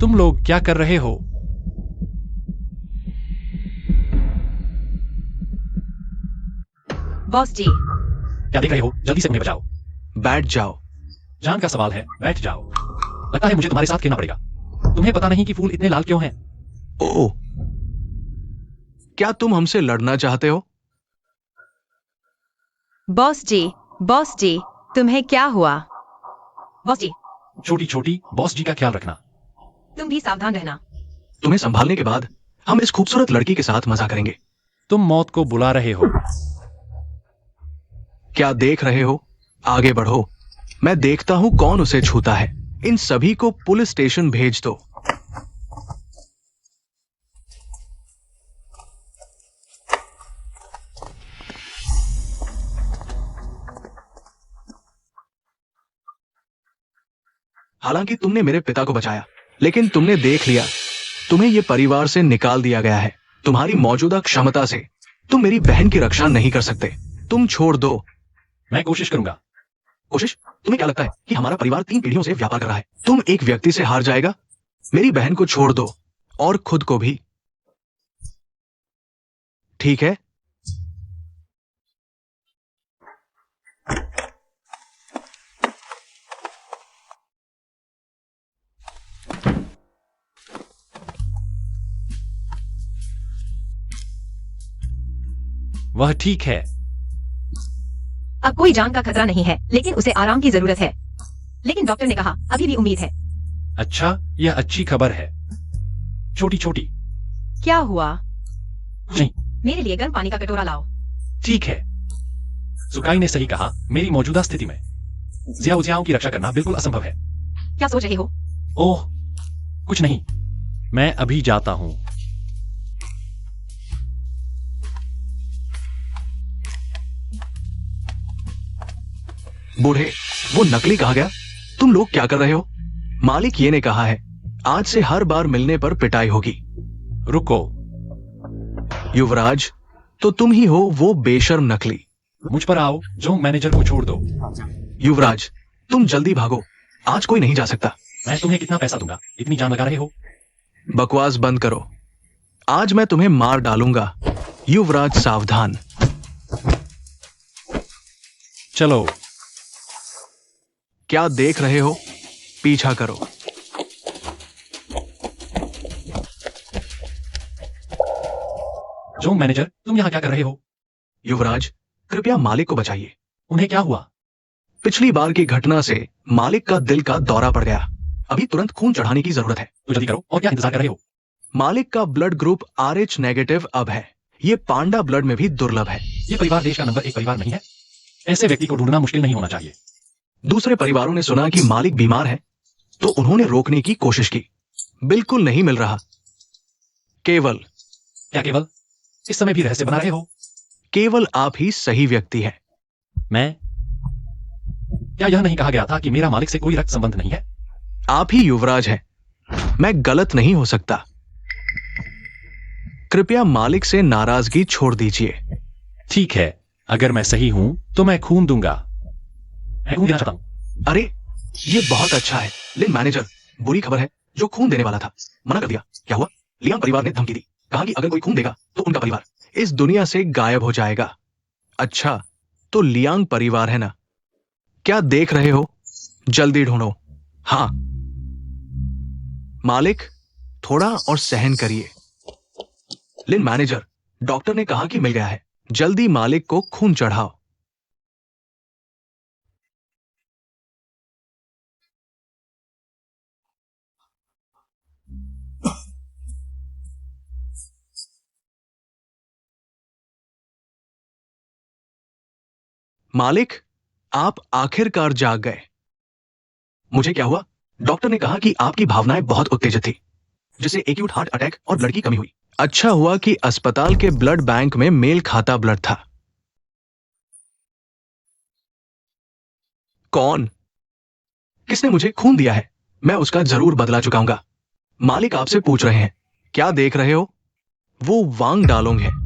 तुम लोग क्या कर रहे हो? बॉस जी, क्या देख रहे हो? जल्दी से उन्हें बचाओ। बैठ जाओ। जान का सवाल है, बैठ जाओ। लगता है मुझे तुम्हारे साथ खेलना पड़ेगा। तुम्हें पता नहीं कि फूल इतने लाल क्यों हैं? ओह, क्या तुम हमसे लड़ना चाहते हो? बॉस जी, तुम्हें क्या हुआ? बॉस जी, छोटी छोटी, बॉस जी का ख्याल रखना। तुम भी सावधान रहना। तुम्हें संभालने के बाद हम इस खूबसूरत लड़की के साथ मजा करेंगे। तुम मौत को बुला रहे हो। क्या देख रहे हो? आगे बढ़ो। मैं देखता हूं कौन उसे छूता है। इन सभी को पुलिस स्टेशन भेज दो। हालांकि तुमने मेरे पिता को बचाया, लेकिन तुमने देख लिया, तुम्हें यह परिवार से निकाल दिया गया है। तुम्हारी मौजूदा क्षमता से तुम मेरी बहन की रक्षा नहीं कर सकते। तुम छोड़ दो। मैं कोशिश करूंगा। कोशिश? तुम्हें क्या लगता है कि हमारा परिवार 3 पीढ़ियों से व्यापार कर रहा है? तुम एक व्यक्ति से हार जाएगा। मेरी बहन को छोड़ दो और खुद को भी। ठीक है? वह ठीक है। अब कोई जान का खतरा नहीं है, लेकिन उसे आराम की जरूरत है। लेकिन डॉक्टर ने कहा अभी भी उम्मीद है। अच्छा, यह अच्छी खबर है। छोटी छोटी। क्या हुआ? नहीं, मेरे लिए गर्म पानी का कटोरा लाओ। ठीक है। सुकाई ने सही कहा, मेरी मौजूदा स्थिति में ज़ियाओ की रक्षा करना बिल्कुल असंभव है। क्या सोच रहे हो? ओह, कुछ नहीं। मैं अभी जाता हूं। बूढ़े, वो नकली कहा गया। तुम लोग क्या कर रहे हो? मालिक ये ने कहा है, आज से हर बार मिलने पर पिटाई होगी। रुको। युवराज, तो तुम ही हो वो बेशर्म नकली। मुझ पर आओ, जो मैनेजर को छोड़ दो। युवराज, तुम जल्दी भागो। आज कोई नहीं जा सकता। मैं तुम्हें कितना पैसा दूंगा? इतनी जान लगा रहे हो? बकवास बंद करो। आज मैं तुम्हें मार डालूंगा। युवराज सावधान। चलो। क्या देख रहे हो? पीछा करो। जो मैनेजर, तुम यहां क्या कर रहे हो? युवराज, कृपया मालिक को बचाइए। उन्हें क्या हुआ? पिछली बार की घटना से मालिक का दिल का दौरा पड़ गया। अभी तुरंत खून चढ़ाने की जरूरत है। तो जल्दी करो, और क्या इंतजार कर रहे हो? मालिक का ब्लड ग्रुप RH नेगेटिव अब है। ये पांडा ब्लड में भी दुर्लभ है। ये परिवार देश का नंबर 1 परिवार नहीं है। ऐसे व्यक्ति को ढूंढना मुश्किल नहीं होना चाहिए। दूसरे परिवारों ने सुना कि मालिक बीमार है, तो उन्होंने रोकने की कोशिश की। बिल्कुल नहीं मिल रहा। केवल क्या केवल? इस समय भी रहस्य बना रहे हो? केवल आप ही सही व्यक्ति हैं। मैं? क्या यह नहीं कहा गया था कि मेरा मालिक से कोई रक्त संबंध नहीं है? आप ही युवराज हैं। मैं गलत नहीं हो सकता। कृपया मालिक से नाराजगी छोड़ दीजिए। ठीक है, अगर मैं सही हूं तो मैं खून दूंगा। मैं खून देना चाहता हूं। अरे, ये बहुत अच्छा है। लेकिन मैनेजर, बुरी खबर है। जो खून देने वाला था, मना कर दिया। क्या हुआ? लियांग परिवार ने धमकी दी। कहा कि अगर कोई खून देगा तो उनका परिवार इस दुनिया से गायब हो जाएगा। अच्छा, तो लियांग परिवार है ना? क्या देख रहे हो? जल्दी ढूंढो। हाँ मालिक, थोड़ा और सहन करिए। लेकिन मैनेजर, डॉक्टर ने कहा कि मिल गया है। जल्दी मालिक को खून चढ़ाओ। मालिक, आप आखिरकार जाग गए। मुझे क्या हुआ? डॉक्टर ने कहा कि आपकी भावनाएं बहुत उत्तेजित थी, जिससे एक्यूट हार्ट अटैक और ब्लड की कमी हुई। अच्छा हुआ कि अस्पताल के ब्लड बैंक में मेल खाता ब्लड था। कौन? किसने मुझे खून दिया है, मैं उसका जरूर बदला चुकाऊंगा। मालिक आपसे पूछ रहे हैं, क्या देख रहे हो? वो वांग डालोंग है।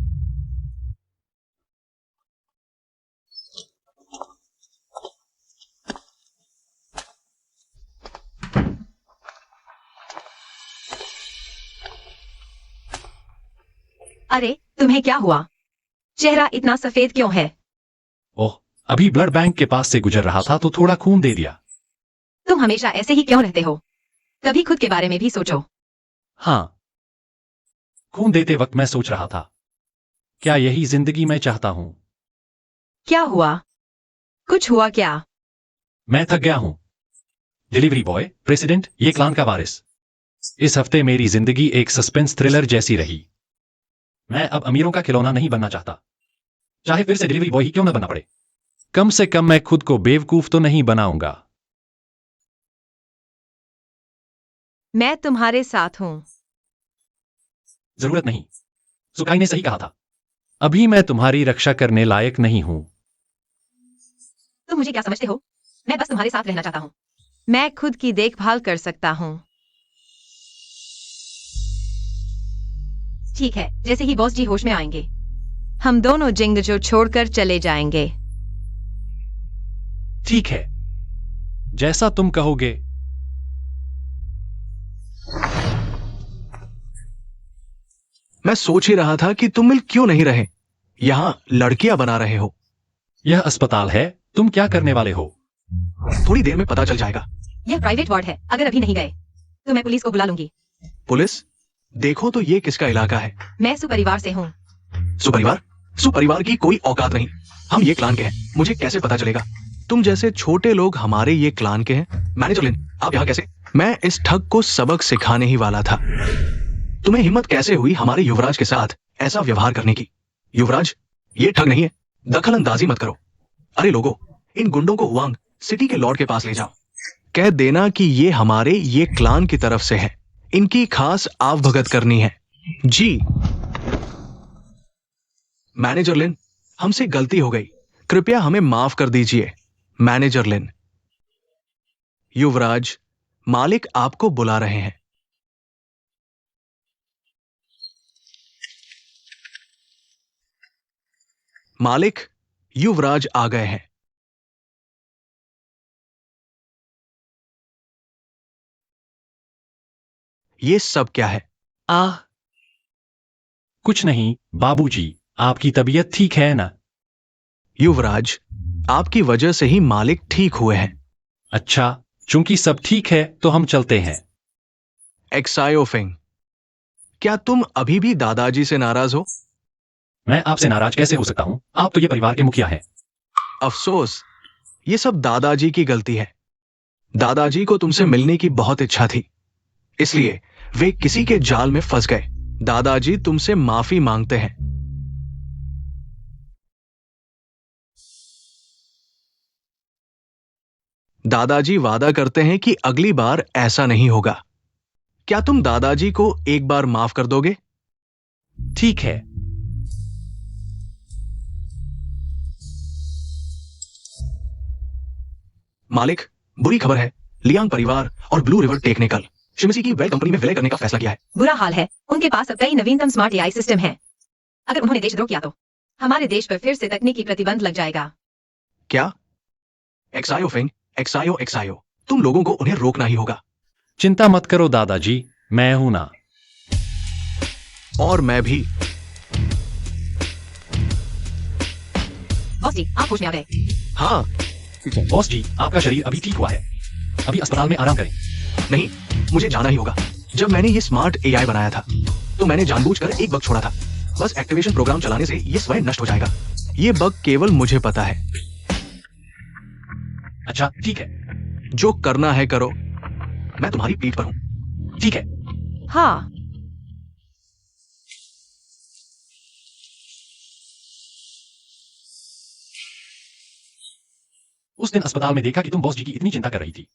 अरे तुम्हें क्या हुआ? चेहरा इतना सफेद क्यों है? ओह, अभी ब्लड बैंक के पास से गुजर रहा था तो थोड़ा खून दे दिया। तुम हमेशा ऐसे ही क्यों रहते हो? कभी खुद के बारे में भी सोचो। हाँ, खून देते वक्त मैं सोच रहा था, क्या यही जिंदगी मैं चाहता हूं? क्या हुआ? कुछ हुआ क्या? मैं थक गया हूं। डिलीवरी बॉय, प्रेसिडेंट, ये क्लान का वारिस। इस हफ्ते मेरी जिंदगी एक सस्पेंस थ्रिलर जैसी रही। मैं अब अमीरों का खिलौना नहीं बनना चाहता, चाहे फिर से डिलीवरी बॉय ही क्यों न बनना पड़े। कम से कम मैं खुद को बेवकूफ तो नहीं बनाऊंगा। मैं तुम्हारे साथ हूं। जरूरत नहीं, सुकाई ने सही कहा था। अभी मैं तुम्हारी रक्षा करने लायक नहीं हूं। तुम मुझे क्या समझते हो? मैं बस तुम्हारे साथ रहना चाहता हूँ। मैं खुद की देखभाल कर सकता हूं। ठीक है, जैसे ही बॉस जी होश में आएंगे। हम दोनों जिंग जो छोड़कर चले जाएंगे। ठीक है, जैसा तुम कहोगे। मैं सोच ही रहा था कि तुम मिल क्यों नहीं रहे, यहां लड़कियां बना रहे हो। यह अस्पताल है, तुम क्या करने वाले हो? थोड़ी देर में पता चल जाएगा। यह प्राइवेट वार्ड है, अगर अभी नहीं गए तो मैं पुलिस को बुला लूंगी। पुलिस? देखो तो ये किसका इलाका है? मैं सुपरिवार से हूँ। सुपरिवार? सुपरिवार की कोई औकात नहीं। हम ये क्लान के हैं, मुझे कैसे पता चलेगा? तुम जैसे छोटे लोग हमारे ये क्लान के हैं। मैनेजर लिन, आप यहाँ कैसे? मैं इस ठग को सबक सिखाने ही वाला था। तुम्हें हिम्मत कैसे हुई हमारे युवराज के साथ ऐसा व्यवहार करने की? युवराज, ये ठग नहीं है, दखल अंदाजी मत करो। अरे लोगों, इन गुंडों को हुआंग सिटी के लॉर्ड के पास ले जाओ। कह देना कि ये हमारे ये क्लान की तरफ से है, इनकी खास आवभगत करनी है। जी मैनेजर लिन, हमसे गलती हो गई, कृपया हमें माफ कर दीजिए। मैनेजर लिन। युवराज, मालिक आपको बुला रहे हैं। मालिक, युवराज आ गए हैं। ये सब क्या है? आह, कुछ नहीं बाबूजी, आपकी तबीयत ठीक है ना? युवराज, आपकी वजह से ही मालिक ठीक हुए हैं। अच्छा, चूंकि सब ठीक है तो हम चलते हैं। एक्सायोफिंग, क्या तुम अभी भी दादाजी से नाराज हो? मैं आपसे नाराज कैसे हो सकता हूं? आप तो ये परिवार के मुखिया हैं। अफसोस, ये सब दादाजी की गलती है। दादाजी को तुमसे मिलने की बहुत इच्छा थी, इसलिए वे किसी के जाल में फंस गए। दादाजी तुमसे माफी मांगते हैं। दादाजी वादा करते हैं कि अगली बार ऐसा नहीं होगा। क्या तुम दादाजी को एक बार माफ कर दोगे? ठीक है। मालिक, बुरी खबर है, लियांग परिवार और ब्लू रिवर टेक्निकल शिमसी की वेल कंपनी में विलय करने का फैसला किया है। बुरा हाल है, उनके पास अब कई नवीनतम स्मार्ट एआई सिस्टम है। अगर उन्होंने देशद्रोह किया तो हमारे देश पर फिर से तकनीकी प्रतिबंध लग जाएगा। क्या? एक्सायो फिंग, एक्सायो एक्सायो, तुम लोगों को उन्हें रोकना ही होगा। चिंता मत करो दादाजी, मैं हूं ना। और मैं भी। बॉस जी, आप होश में आ गए। हाँ। बॉस जी, आपका शरीर अभी ठीक हुआ है, अभी अस्पताल में आराम करें। नहीं, मुझे जाना ही होगा। जब मैंने ये स्मार्ट एआई बनाया था तो मैंने जानबूझकर एक बग छोड़ा था। बस एक्टिवेशन प्रोग्राम चलाने से ये स्वयं नष्ट हो जाएगा। ये बग केवल मुझे पता है। अच्छा ठीक है। जो करना है करो, मैं तुम्हारी पीठ पर हूं। ठीक है। हाँ, उस दिन अस्पताल में देखा कि तुम बॉस जी की इतनी चिंता कर रही थी।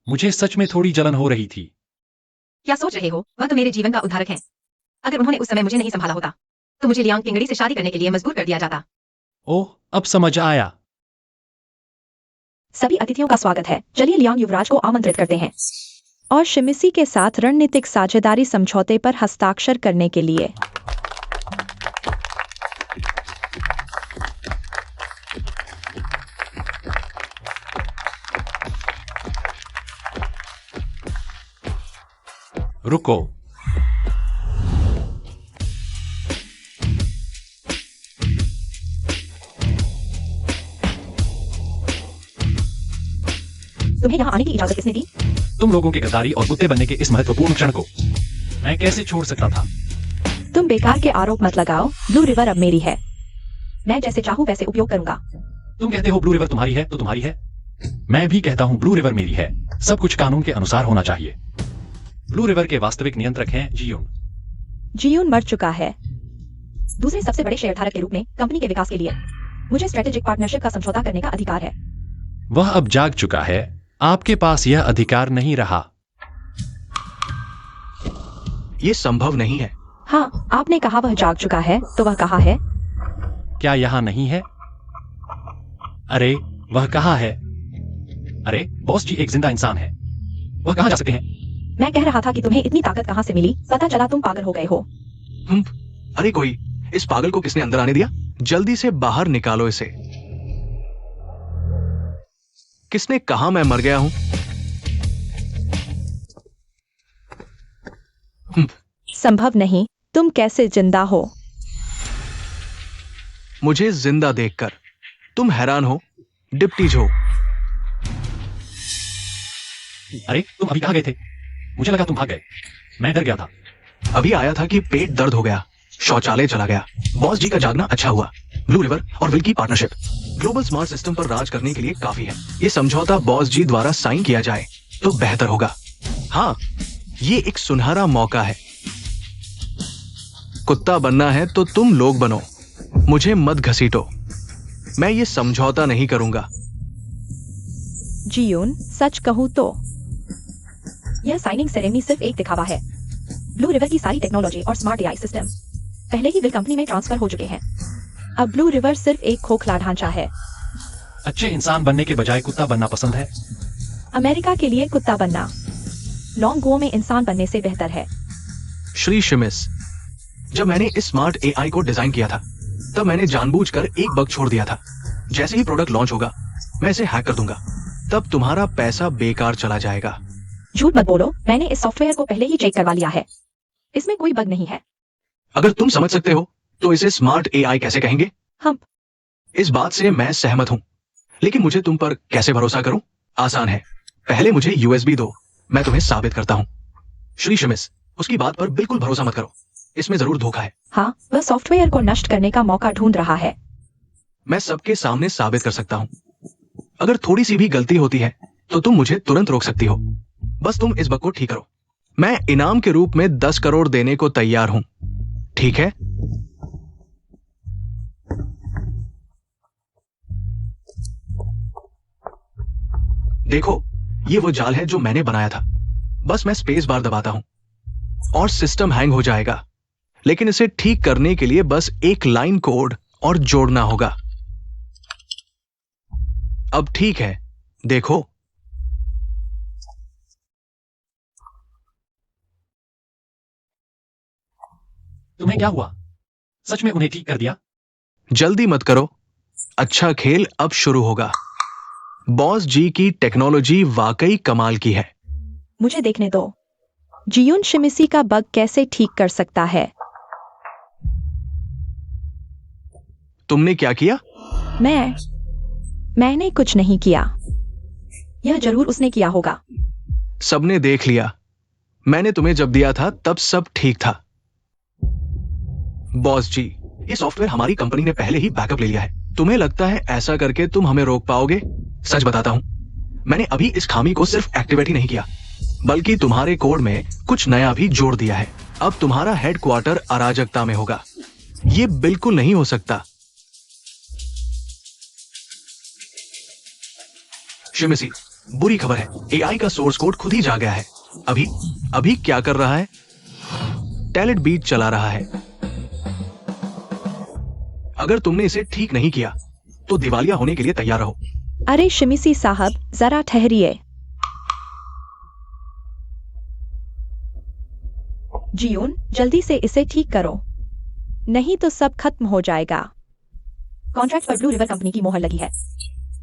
मुझे सच में थोड़ी जलन हो रही थी। क्या सोच रहे हो, वह तो मेरे जीवन का उद्धारक है। अगर उन्होंने उस समय मुझे नहीं संभाला होता तो मुझे लियांग किंगड़ी से शादी करने के लिए मजबूर कर दिया जाता। ओह, अब समझ आया। सभी अतिथियों का स्वागत है। चलिए लियांग युवराज को आमंत्रित करते हैं और शिमिसी के साथ रणनीतिक साझेदारी समझौते पर हस्ताक्षर करने के लिए। रुको। तुम्हें यहाँ आने की इजाजत किसने दी? तुम लोगों के गद्दारी और कुत्ते बनने के इस महत्वपूर्ण क्षण को मैं कैसे छोड़ सकता था? तुम बेकार के आरोप मत लगाओ। ब्लू रिवर अब मेरी है। मैं जैसे चाहूँ वैसे उपयोग करूंगा। तुम कहते हो ब्लू रिवर तुम्हारी है तो तुम्हारी है। मैं भी कहता हूँ ब्लू रिवर मेरी है। सब कुछ कानून के अनुसार होना चाहिए। ब्लू रिवर के वास्तविक नियंत्रक हैं जियोन। जियोन मर चुका है। दूसरे सबसे बड़े शेयरधारक के रूप में कंपनी के विकास के लिए मुझे स्ट्रेटेजिक पार्टनरशिप का समझौता करने का अधिकार है। वह अब जाग चुका है। आपके पास यह अधिकार नहीं रहा। ये संभव नहीं है। हाँ, आपने कहा वह जाग चुका है, तो वह कहाँ है? क्या यहाँ नहीं है? अरे, वह कहाँ है? अरे, बॉस जी एक जिंदा इंसान है। वह कहाँ जा सकते हैं? मैं कह रहा था कि तुम्हें इतनी ताकत कहाँ से मिली? पता चला तुम पागल हो गए हो। अरे कोई, इस पागल को किसने अंदर आने दिया? जल्दी से बाहर निकालो इसे। किसने कहा मैं मर गया हूं? संभव नहीं। तुम कैसे जिंदा हो? मुझे जिंदा देखकर तुम हैरान हो? डिप्टी जो। अरे, तुम अभी कहाँ गए थे? मुझे लगा तुम भाग गए। मैं डर गया था। अभी आया था कि पेट दर्द हो गया, शौचालय चला गया। बॉस जी का जागना अच्छा हुआ। ब्लू रिवर और विल की पार्टनरशिप ग्लोबल स्मार्ट सिस्टम पर राज करने के लिए काफी है। ये समझौता बॉस जी द्वारा साइन किया जाए तो बेहतर होगा। हाँ, ये एक सुनहरा मौका है। कुत्ता बनना है तो तुम लोग बनो, मुझे मत घसीटो। मैं ये समझौता नहीं करूंगा। जियोन, सच कहूँ तो यह साइनिंग सेरेमनी सिर्फ एक दिखावा है। ब्लू रिवर की सारी टेक्नोलॉजी और स्मार्ट एआई सिस्टम पहले ही विल कंपनी में ट्रांसफर हो चुके हैं। अब ब्लू रिवर सिर्फ एक खोखला ढांचा है। अच्छे इंसान बनने के बजाय कुत्ता बनना पसंद है। अमेरिका के लिए कुत्ता बनना लॉन्ग गो में इंसान बनने से बेहतर है। श्री शिमिस, जब मैंने इस स्मार्ट एआई को डिजाइन किया था तब मैंने जानबूझकर एक बग छोड़ दिया था। जैसे ही प्रोडक्ट लॉन्च होगा मैं इसे हैक कर दूंगा, तब तुम्हारा पैसा बेकार चला जाएगा। झूठ मत बोलो, मैंने इस सॉफ्टवेयर को पहले ही चेक करवा लिया है। इसमें कोई बग नहीं है। अगर तुम समझ सकते हो तो इसे स्मार्ट एआई कैसे कहेंगे? हम इस बात से मैं सहमत हूं, लेकिन मुझे तुम पर कैसे भरोसा करूं? आसान है, पहले मुझे यूएसबी दो, मैं तुम्हें साबित करता हूं। श्री शिमिस, उसकी बात पर बिल्कुल भरोसा मत करो, इसमें जरूर धोखा है। हाँ, वह सॉफ्टवेयर को नष्ट करने का मौका ढूंढ रहा है। मैं सबके सामने साबित कर सकता हूं। अगर थोड़ी सी भी गलती होती है तो तुम मुझे तुरंत रोक सकती हो। बस तुम इस बग को ठीक करो। मैं इनाम के रूप में 10 करोड़ देने को तैयार हूं, ठीक है? देखो, ये वो जाल है जो मैंने बनाया था। बस मैं स्पेस बार दबाता हूं और सिस्टम हैंग हो जाएगा, लेकिन इसे ठीक करने के लिए बस एक लाइन कोड और जोड़ना होगा। अब ठीक है, देखो। तुम्हें क्या हुआ? सच में उन्हें ठीक कर दिया? जल्दी मत करो, अच्छा खेल अब शुरू होगा। बॉस जी की टेक्नोलॉजी वाकई कमाल की है। मुझे देखने दो। जियोन शिमिसी का बग कैसे ठीक कर सकता है? तुमने क्या किया? मैंने कुछ नहीं किया। यह जरूर उसने किया होगा। सबने देख लिया। मैंने तुम्हें जब दिया था तब सब ठीक था। बॉस जी, ये सॉफ्टवेयर हमारी कंपनी ने पहले ही बैकअप ले लिया है। तुम्हें लगता है ऐसा करके तुम हमें रोक पाओगे? सच बताता हूं, मैंने अभी इस खामी को सिर्फ एक्टिवेट ही नहीं किया, बल्कि तुम्हारे कोड में कुछ नया भी जोड़ दिया है। अब तुम्हारा हेडक्वार्टर अराजकता में होगा। ये बिल्कुल नहीं हो सकता। शिमिसी, बुरी खबर है, एआई का सोर्स कोड खुद ही जा गया है। अभी अभी क्या कर रहा है? टैलेंट बीट चला रहा है। अगर तुमने इसे ठीक नहीं किया तो दिवालिया होने के लिए तैयार रहो। अरे शिमिसी साहब, जरा ठहरिए। जियोन, जल्दी से इसे ठीक करो, नहीं तो सब खत्म हो जाएगा। कॉन्ट्रैक्ट पर ब्लू रिवर कंपनी की मोहर लगी है।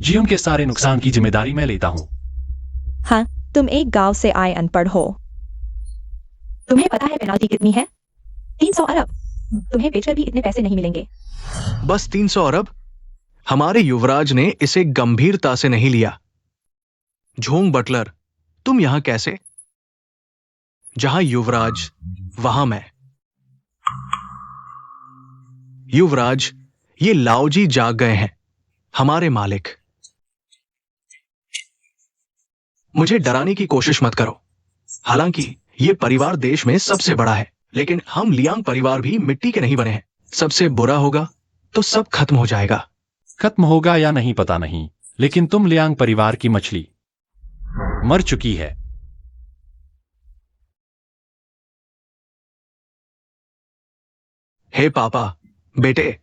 जीवन के सारे नुकसान की जिम्मेदारी मैं लेता हूँ। हाँ, तुम एक गांव से आए अनपढ़ हो। तुम्हें पता है पेनाल्टी कितनी है? 300 अरब। तुम्हें बेचकर भी इतने पैसे नहीं मिलेंगे। बस 300 अरब? हमारे युवराज ने इसे गंभीरता से नहीं लिया। झोंग बटलर, तुम यहां कैसे? जहां युवराज वहां मैं। युवराज, ये लाओजी जाग गए हैं, हमारे मालिक। मुझे डराने की कोशिश मत करो। हालांकि ये परिवार देश में सबसे बड़ा है, लेकिन हम लियांग परिवार भी मिट्टी के नहीं बने हैं। सबसे बुरा होगा तो सब खत्म हो जाएगा। खत्म होगा या नहीं पता नहीं, लेकिन तुम लियांग परिवार की मछली मर चुकी है। हे पापा, बेटे,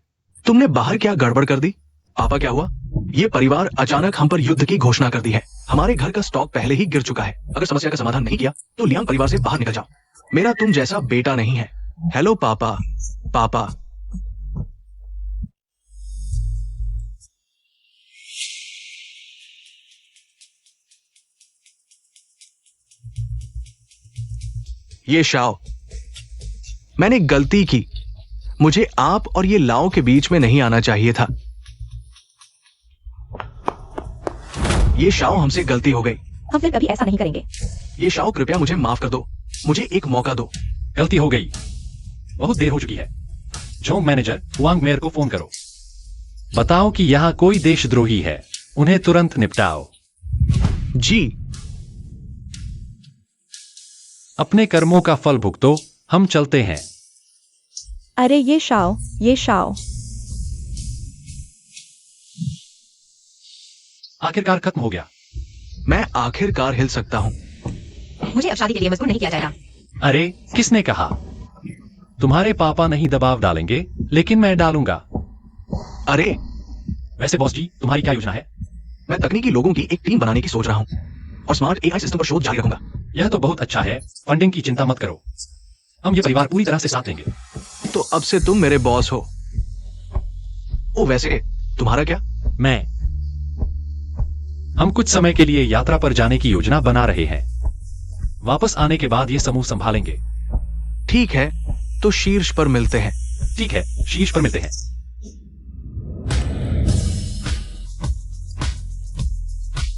तुमने बाहर क्या गड़बड़ कर दी? पापा, क्या हुआ? ये परिवार अचानक हम पर युद्ध की घोषणा कर दी है। हमारे घर का स्टॉक पहले ही गिर चुका है। अगर समस्या का समाधान नहीं किया तो लियांग परिवार से बाहर निकल जाओ। मेरा तुम जैसा बेटा नहीं है। हेलो पापा। पापा, ये शाओ, मैंने गलती की। मुझे आप और ये लाओ के बीच में नहीं आना चाहिए था। ये शाओ, हमसे गलती हो गई। हम फिर कभी ऐसा नहीं करेंगे। ये शाओ, कृपया मुझे माफ कर दो। मुझे एक मौका दो। गलती हो गई, बहुत देर हो चुकी है। जोंग मैनेजर हुआंग मेयर को फोन करो। बताओ कि यहां कोई देशद्रोही है, उन्हें तुरंत निपटाओ। जी। अपने कर्मों का फल भुगतो, हम चलते हैं। अरे ये शाओ, ये शाओ। आखिरकार खत्म हो गया। मैं आखिरकार हिल सकता हूं। मुझे अब शादी के लिए मजबूर नहीं किया जाएगा। अरे, किसने कहा? तुम्हारे पापा नहीं दबाव डालेंगे, लेकिन मैं डालूंगा। अरे, वैसे बॉस जी, तुम्हारी क्या योजना है? मैं तकनीकी लोगों की एक टीम बनाने की सोच रहा हूं और स्मार्ट एआई सिस्टम पर शोध जारी रखूंगा। यह तो बहुत अच्छा है। फंडिंग की चिंता मत करो, हम ये परिवार पूरी तरह से साथ देंगे। तो अब से तुम मेरे बॉस हो। ओ, वैसे तुम्हारा क्या? हम कुछ समय के लिए यात्रा पर जाने की योजना बना रहे हैं। वापस आने के बाद ये समूह संभालेंगे। ठीक है, तो शीर्ष पर मिलते हैं। ठीक है, शीर्ष पर मिलते हैं।